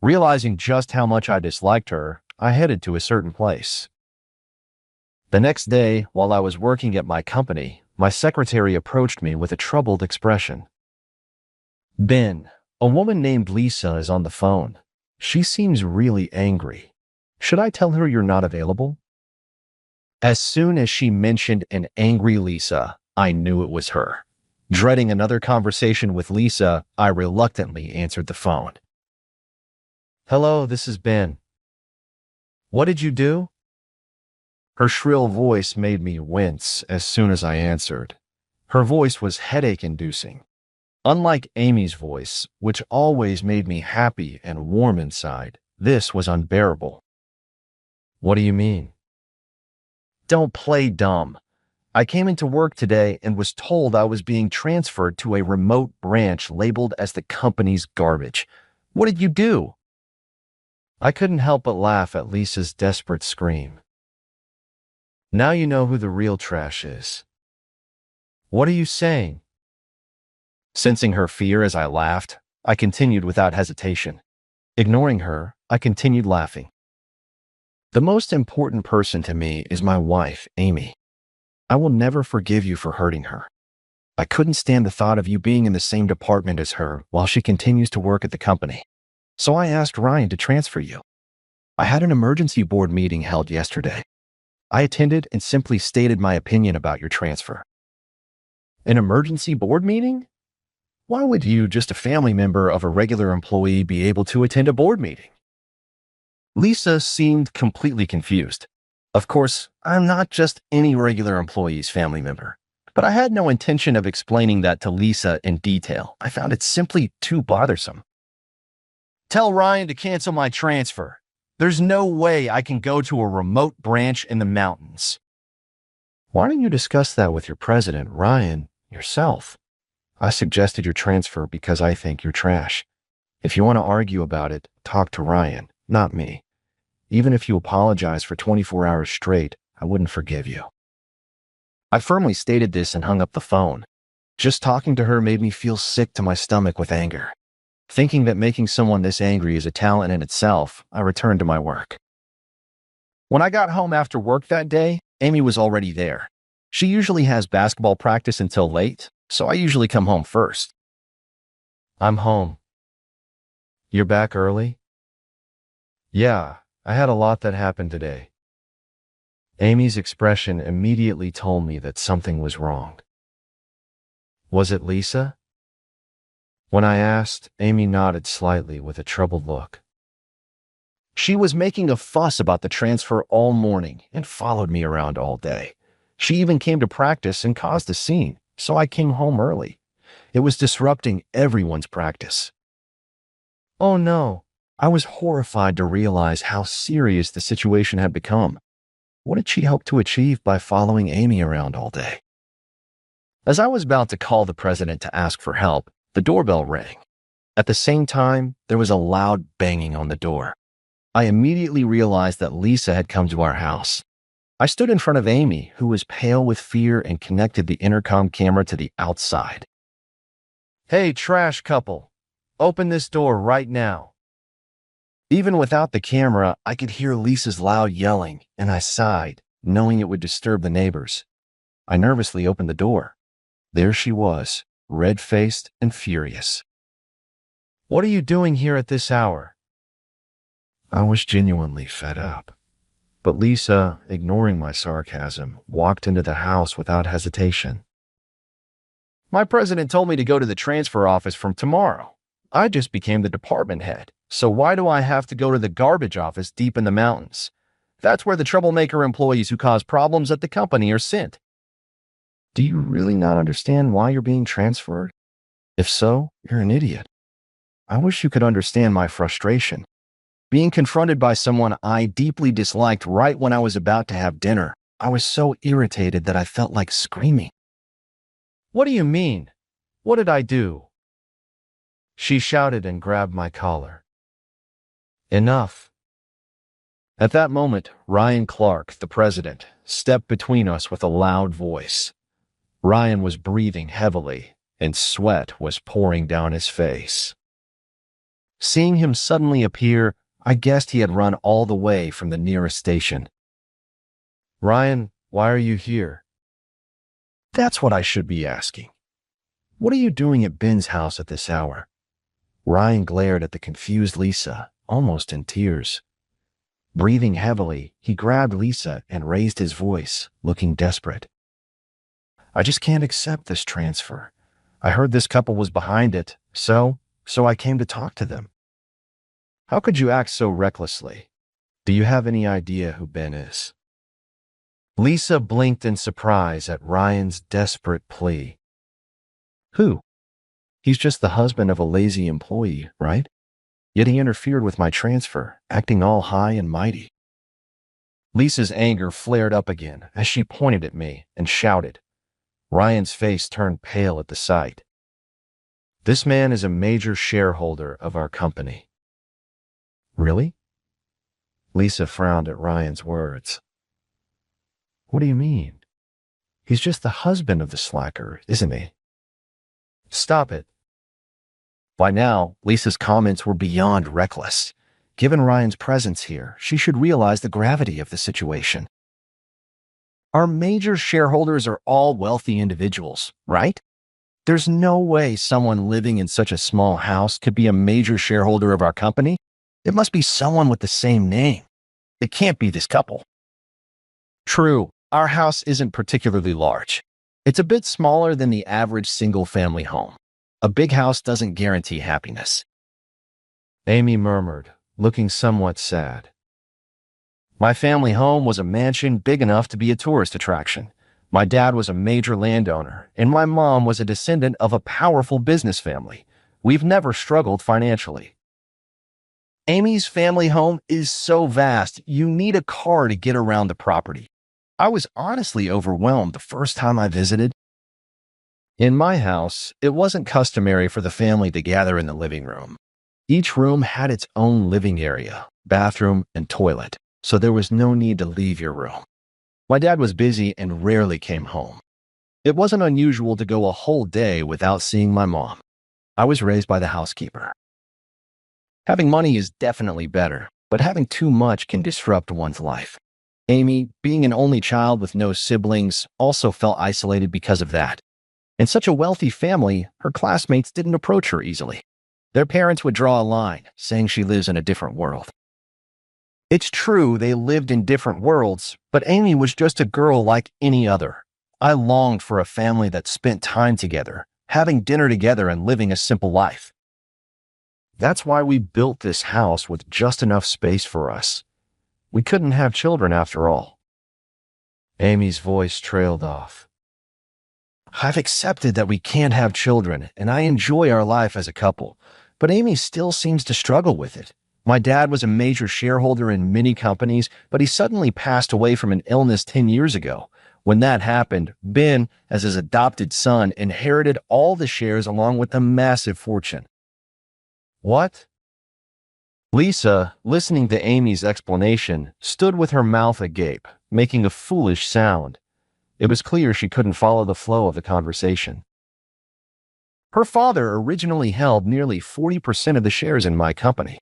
Realizing just how much I disliked her, I headed to a certain place. The next day, while I was working at my company, my secretary approached me with a troubled expression. Ben, a woman named Lisa is on the phone. She seems really angry. Should I tell her you're not available? As soon as she mentioned an angry Lisa, I knew it was her. Dreading another conversation with Lisa, I reluctantly answered the phone. Hello, this is Ben. What did you do? Her shrill voice made me wince as soon as I answered. Her voice was headache-inducing. Unlike Amy's voice, which always made me happy and warm inside, this was unbearable. What do you mean? Don't play dumb. I came into work today and was told I was being transferred to a remote branch labeled as the company's garbage. What did you do? I couldn't help but laugh at Lisa's desperate scream. Now you know who the real trash is. What are you saying? Sensing her fear as I laughed, I continued without hesitation. Ignoring her, I continued laughing. The most important person to me is my wife, Amy. I will never forgive you for hurting her. I couldn't stand the thought of you being in the same department as her while she continues to work at the company. So I asked Ryan to transfer you. I had an emergency board meeting held yesterday. I attended and simply stated my opinion about your transfer. An emergency board meeting? Why would you, just a family member of a regular employee, be able to attend a board meeting? Lisa seemed completely confused. Of course, I'm not just any regular employee's family member, but I had no intention of explaining that to Lisa in detail. I found it simply too bothersome. Tell Ryan to cancel my transfer. There's no way I can go to a remote branch in the mountains. Why don't you discuss that with your president, Ryan, yourself? I suggested your transfer because I think you're trash. If you want to argue about it, talk to Ryan, not me. Even if you apologize for 24 hours straight, I wouldn't forgive you. I firmly stated this and hung up the phone. Just talking to her made me feel sick to my stomach with anger. Thinking that making someone this angry is a talent in itself, I returned to my work. When I got home after work that day, Amy was already there. She usually has basketball practice until late, so I usually come home first. I'm home. You're back early? Yeah, I had a lot that happened today. Amy's expression immediately told me that something was wrong. Was it Lisa? When I asked, Amy nodded slightly with a troubled look. She was making a fuss about the transfer all morning and followed me around all day. She even came to practice and caused a scene, so I came home early. It was disrupting everyone's practice. Oh no, I was horrified to realize how serious the situation had become. What did she hope to achieve by following Amy around all day? As I was about to call the president to ask for help, the doorbell rang. At the same time, there was a loud banging on the door. I immediately realized that Lisa had come to our house. I stood in front of Amy, who was pale with fear, and connected the intercom camera to the outside. Hey, trash couple, open this door right now. Even without the camera, I could hear Lisa's loud yelling, and I sighed, knowing it would disturb the neighbors. I nervously opened the door. There she was, red-faced and furious. What are you doing here at this hour? I was genuinely fed up. But Lisa, ignoring my sarcasm, walked into the house without hesitation. My president told me to go to the transfer office from tomorrow. I just became the department head, so why do I have to go to the garbage office deep in the mountains? That's where the troublemaker employees who cause problems at the company are sent. Do you really not understand why you're being transferred? If so, you're an idiot. I wish you could understand my frustration. Being confronted by someone I deeply disliked right when I was about to have dinner, I was so irritated that I felt like screaming. What do you mean? What did I do? She shouted and grabbed my collar. Enough. At that moment, Ryan Clark, the president, stepped between us with a loud voice. Ryan was breathing heavily, and sweat was pouring down his face. Seeing him suddenly appear, I guessed he had run all the way from the nearest station. Ryan, why are you here? That's what I should be asking. What are you doing at Ben's house at this hour? Ryan glared at the confused Lisa, almost in tears. Breathing heavily, he grabbed Lisa and raised his voice, looking desperate. I just can't accept this transfer. I heard this couple was behind it, so I came to talk to them. How could you act so recklessly? Do you have any idea who Ben is? Lisa blinked in surprise at Ryan's desperate plea. Who? He's just the husband of a lazy employee, right? Yet he interfered with my transfer, acting all high and mighty. Lisa's anger flared up again as she pointed at me and shouted. Ryan's face turned pale at the sight. This man is a major shareholder of our company. Really? Lisa frowned at Ryan's words. What do you mean? He's just the husband of the slacker, isn't he? Stop it. By now, Lisa's comments were beyond reckless. Given Ryan's presence here, she should realize the gravity of the situation. Our major shareholders are all wealthy individuals, right? There's no way someone living in such a small house could be a major shareholder of our company. It must be someone with the same name. It can't be this couple. True, our house isn't particularly large. It's a bit smaller than the average single-family home. A big house doesn't guarantee happiness. Amy murmured, looking somewhat sad. My family home was a mansion big enough to be a tourist attraction. My dad was a major landowner, and my mom was a descendant of a powerful business family. We've never struggled financially. Amy's family home is so vast, you need a car to get around the property. I was honestly overwhelmed the first time I visited. In my house, it wasn't customary for the family to gather in the living room. Each room had its own living area, bathroom, and toilet, so there was no need to leave your room. My dad was busy and rarely came home. It wasn't unusual to go a whole day without seeing my mom. I was raised by the housekeeper. Having money is definitely better, but having too much can disrupt one's life. Amy, being an only child with no siblings, also felt isolated because of that. In such a wealthy family, her classmates didn't approach her easily. Their parents would draw a line, saying she lives in a different world. It's true they lived in different worlds, but Amy was just a girl like any other. I longed for a family that spent time together, having dinner together and living a simple life. That's why we built this house with just enough space for us. We couldn't have children after all. Amy's voice trailed off. I've accepted that we can't have children, and I enjoy our life as a couple, but Amy still seems to struggle with it. My dad was a major shareholder in many companies, but he suddenly passed away from an illness 10 years ago. When that happened, Ben, as his adopted son, inherited all the shares along with a massive fortune. What? Lisa, listening to Amy's explanation, stood with her mouth agape, making a foolish sound. It was clear she couldn't follow the flow of the conversation. Her father originally held nearly 40% of the shares in my company.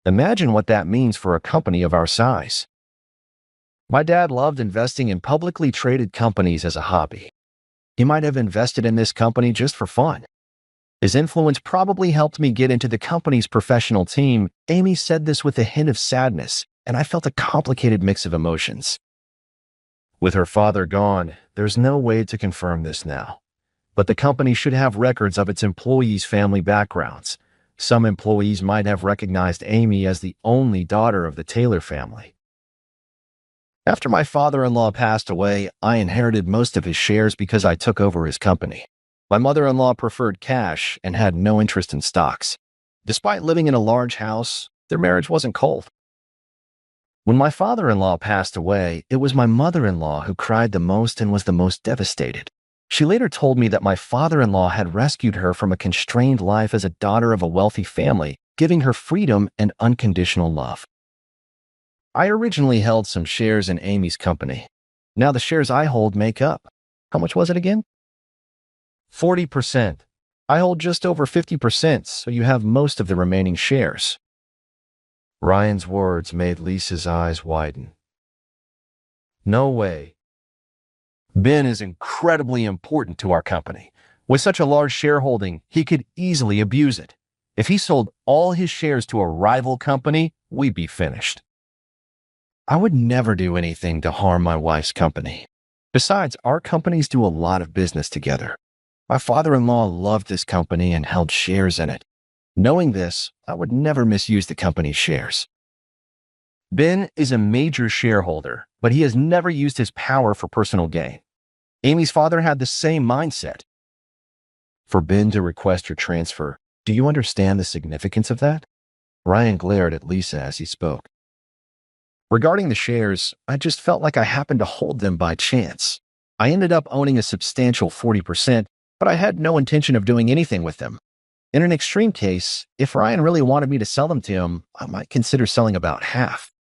Imagine what that means for a company of our size. My dad loved investing in publicly traded companies as a hobby. He might have invested in this company just for fun. His influence probably helped me get into the company's professional team. Amy said this with a hint of sadness, and I felt a complicated mix of emotions. With her father gone, there's no way to confirm this now. but the company should have records of its employees' family backgrounds. Some employees might have recognized Amy as the only daughter of the Taylor family. After my father-in-law passed away, I inherited most of his shares because I took over his company. My mother-in-law preferred cash and had no interest in stocks. Despite living in a large house, their marriage wasn't cold. When my father-in-law passed away, it was my mother-in-law who cried the most and was the most devastated. She later told me that my father-in-law had rescued her from a constrained life as a daughter of a wealthy family, giving her freedom and unconditional love. I originally held some shares in Amy's company. Now the shares I hold make up. How much was it again? 40%. I hold just over 50%, so you have most of the remaining shares. Ryan's words made Lisa's eyes widen. No way. Ben is incredibly important to our company. With such a large shareholding, he could easily abuse it. If he sold all his shares to a rival company, we'd be finished. I would never do anything to harm my wife's company. Besides, our companies do a lot of business together. My father-in-law loved this company and held shares in it. Knowing this, I would never misuse the company's shares. Ben is a major shareholder, but he has never used his power for personal gain. Amy's father had the same mindset. For Ben to request your transfer, do you understand the significance of that? Ryan glared at Lisa as he spoke. Regarding the shares, I just felt like I happened to hold them by chance. I ended up owning a substantial 40%, but I had no intention of doing anything with them. In an extreme case, if Ryan really wanted me to sell them to him, I might consider selling about half.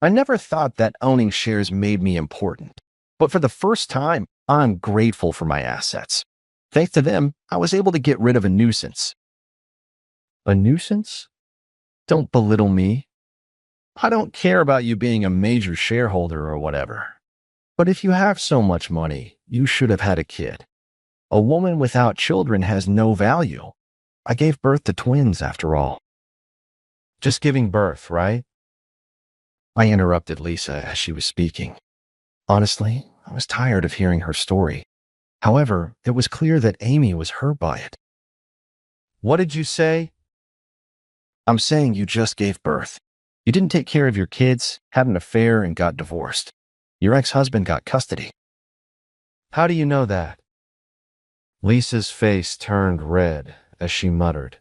I never thought that owning shares made me important, but for the first time, I'm grateful for my assets. Thanks to them, I was able to get rid of a nuisance. A nuisance? Don't belittle me. I don't care about you being a major shareholder or whatever. But if you have so much money, you should have had a kid. A woman without children has no value. I gave birth to twins, after all. Just giving birth, right? I interrupted Lisa as she was speaking. Honestly, I was tired of hearing her story. However, it was clear that Amy was hurt by it. What did you say? I'm saying you just gave birth. You didn't take care of your kids, had an affair, and got divorced. Your ex-husband got custody. How do you know that? Lisa's face turned red as she muttered.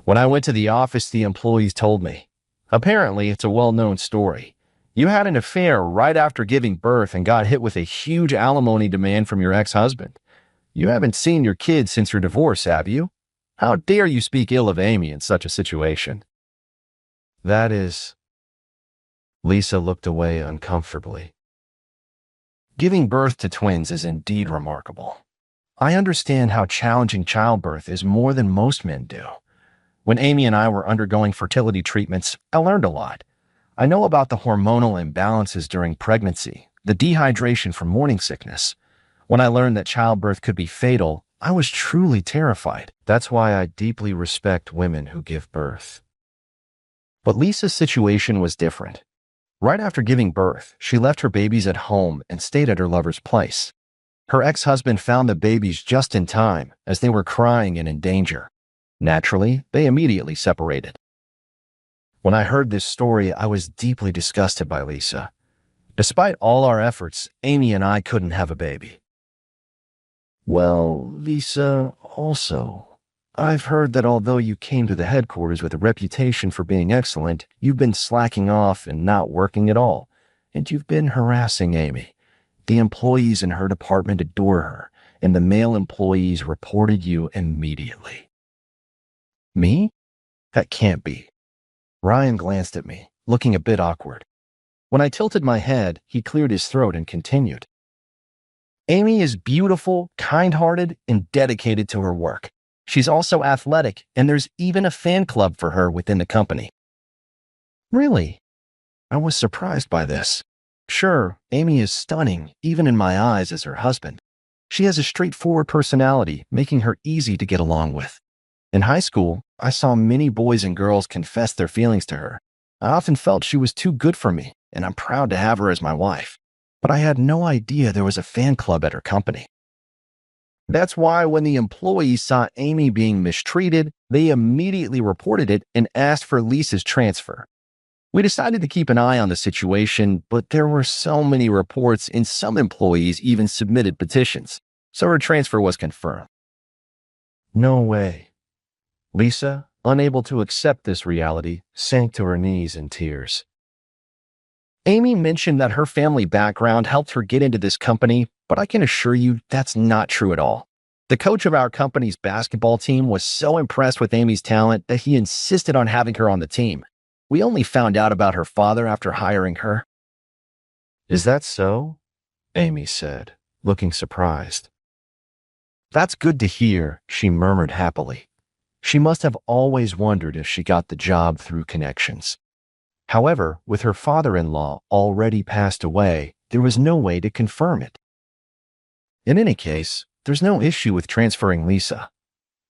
When I went to the office, the employees told me. Apparently, it's a well-known story. You had an affair right after giving birth and got hit with a huge alimony demand from your ex-husband. You haven't seen your kids since your divorce, have you? How dare you speak ill of Amy in such a situation? That is... Lisa looked away uncomfortably. Giving birth to twins is indeed remarkable. I understand how challenging childbirth is more than most men do. When Amy and I were undergoing fertility treatments, I learned a lot. I know about the hormonal imbalances during pregnancy, the dehydration from morning sickness. When I learned that childbirth could be fatal, I was truly terrified. That's why I deeply respect women who give birth. But Lisa's situation was different. Right after giving birth, she left her babies at home and stayed at her lover's place. Her ex-husband found the babies just in time as they were crying and in danger. Naturally, they immediately separated. When I heard this story, I was deeply disgusted by Lisa. Despite all our efforts, Amy and I couldn't have a baby. Well, Lisa, also, I've heard that although you came to the headquarters with a reputation for being excellent, you've been slacking off and not working at all, and you've been harassing Amy. The employees in her department adore her, and the male employees reported you immediately. Me? That can't be. Ryan glanced at me, looking a bit awkward. When I tilted my head, he cleared his throat and continued. Amy is beautiful, kind-hearted, and dedicated to her work. She's also athletic, and there's even a fan club for her within the company. Really? I was surprised by this. Sure, Amy is stunning, even in my eyes as her husband. She has a straightforward personality, making her easy to get along with. In high school, I saw many boys and girls confess their feelings to her. I often felt she was too good for me, and I'm proud to have her as my wife. But I had no idea there was a fan club at her company. That's why when the employees saw Amy being mistreated, they immediately reported it and asked for Lisa's transfer. We decided to keep an eye on the situation, but there were so many reports and some employees even submitted petitions, so her transfer was confirmed. No way. Lisa, unable to accept this reality, sank to her knees in tears. Amy mentioned that her family background helped her get into this company, but I can assure you that's not true at all. The coach of our company's basketball team was so impressed with Amy's talent that he insisted on having her on the team. We only found out about her father after hiring her. Is that so? Amy said, looking surprised. That's good to hear, she murmured happily. She must have always wondered if she got the job through connections. However, with her father-in-law already passed away, there was no way to confirm it. In any case, there's no issue with transferring Lisa.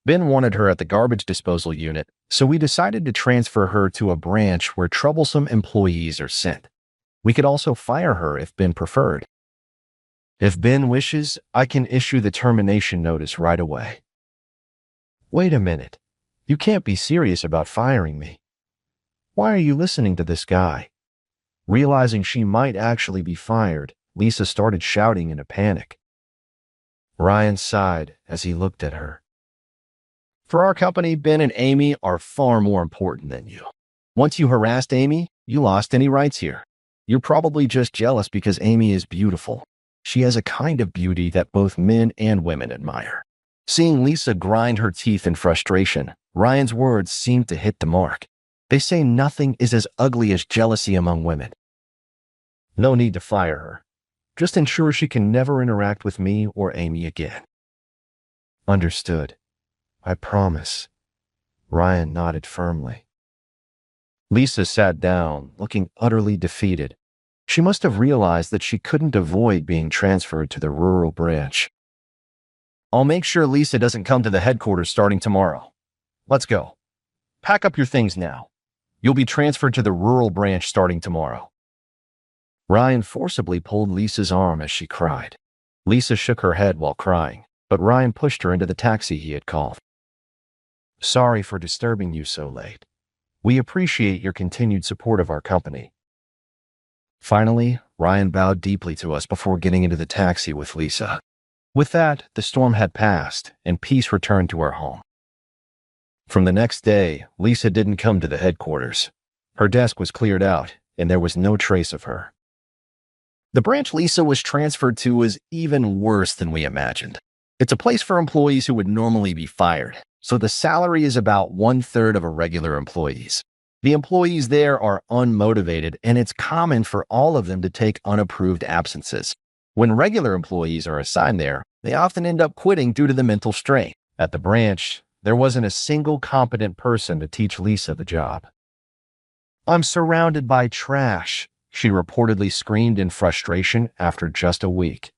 Ben wanted her at the garbage disposal unit, so we decided to transfer her to a branch where troublesome employees are sent. We could also fire her if Ben preferred. If Ben wishes, I can issue the termination notice right away. Wait a minute. You can't be serious about firing me. Why are you listening to this guy? Realizing she might actually be fired, Lisa started shouting in a panic. Ryan sighed as he looked at her. For our company, Ben and Amy are far more important than you. Once you harassed Amy, you lost any rights here. You're probably just jealous because Amy is beautiful. She has a kind of beauty that both men and women admire. Seeing Lisa grind her teeth in frustration, Ryan's words seemed to hit the mark. They say nothing is as ugly as jealousy among women. No need to fire her. Just ensure she can never interact with me or Amy again. Understood. I promise. Ryan nodded firmly. Lisa sat down, looking utterly defeated. She must have realized that she couldn't avoid being transferred to the rural branch. I'll make sure Lisa doesn't come to the headquarters starting tomorrow. Let's go. Pack up your things now. You'll be transferred to the rural branch starting tomorrow. Ryan forcibly pulled Lisa's arm as she cried. Lisa shook her head while crying, but Ryan pushed her into the taxi he had called. Sorry for disturbing you so late. We appreciate your continued support of our company. Finally, Ryan bowed deeply to us before getting into the taxi with Lisa. With that, the storm had passed, and peace returned to our home. From the next day, Lisa didn't come to the headquarters. Her desk was cleared out, and there was no trace of her. The branch Lisa was transferred to was even worse than we imagined. It's a place for employees who would normally be fired, so the salary is about 1/3 of a regular employee's. The employees there are unmotivated, and it's common for all of them to take unapproved absences. When regular employees are assigned there, they often end up quitting due to the mental strain. At the branch, there wasn't a single competent person to teach Lisa the job. I'm surrounded by trash, she reportedly screamed in frustration after just a week.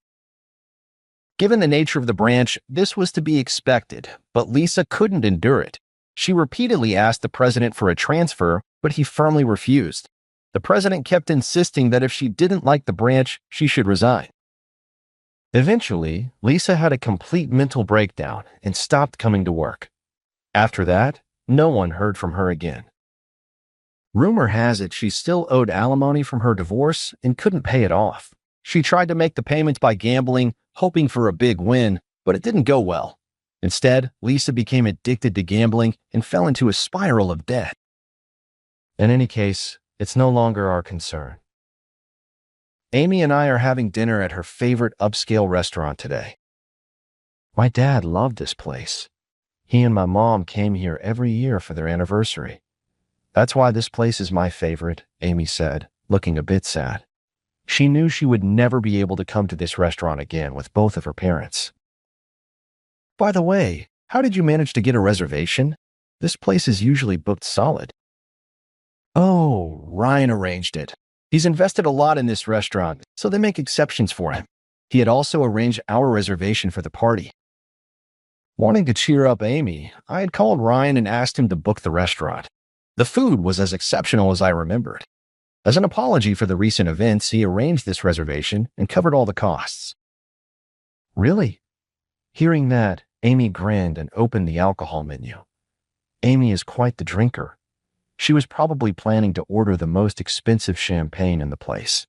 Given the nature of the branch, this was to be expected, but Lisa couldn't endure it. She repeatedly asked the president for a transfer, but he firmly refused. The president kept insisting that if she didn't like the branch, she should resign. Eventually, Lisa had a complete mental breakdown and stopped coming to work. After that, no one heard from her again. Rumor has it she still owed alimony from her divorce and couldn't pay it off. She tried to make the payments by gambling, hoping for a big win, but it didn't go well. Instead, Lisa became addicted to gambling and fell into a spiral of debt. In any case, it's no longer our concern. Amy and I are having dinner at her favorite upscale restaurant today. My dad loved this place. He and my mom came here every year for their anniversary. That's why this place is my favorite, Amy said, looking a bit sad. She knew she would never be able to come to this restaurant again with both of her parents. By the way, how did you manage to get a reservation? This place is usually booked solid. Oh, Ryan arranged it. He's invested a lot in this restaurant, so they make exceptions for him. He had also arranged our reservation for the party. Wanting to cheer up Amy, I had called Ryan and asked him to book the restaurant. The food was as exceptional as I remembered. As an apology for the recent events, he arranged this reservation and covered all the costs. Really? Hearing that, Amy grinned and opened the alcohol menu. Amy is quite the drinker. She was probably planning to order the most expensive champagne in the place.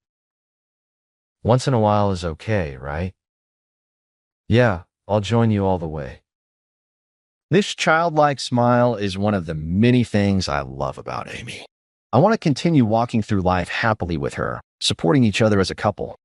Once in a while is okay, right? Yeah, I'll join you all the way. This childlike smile is one of the many things I love about Amy. I want to continue walking through life happily with her, supporting each other as a couple.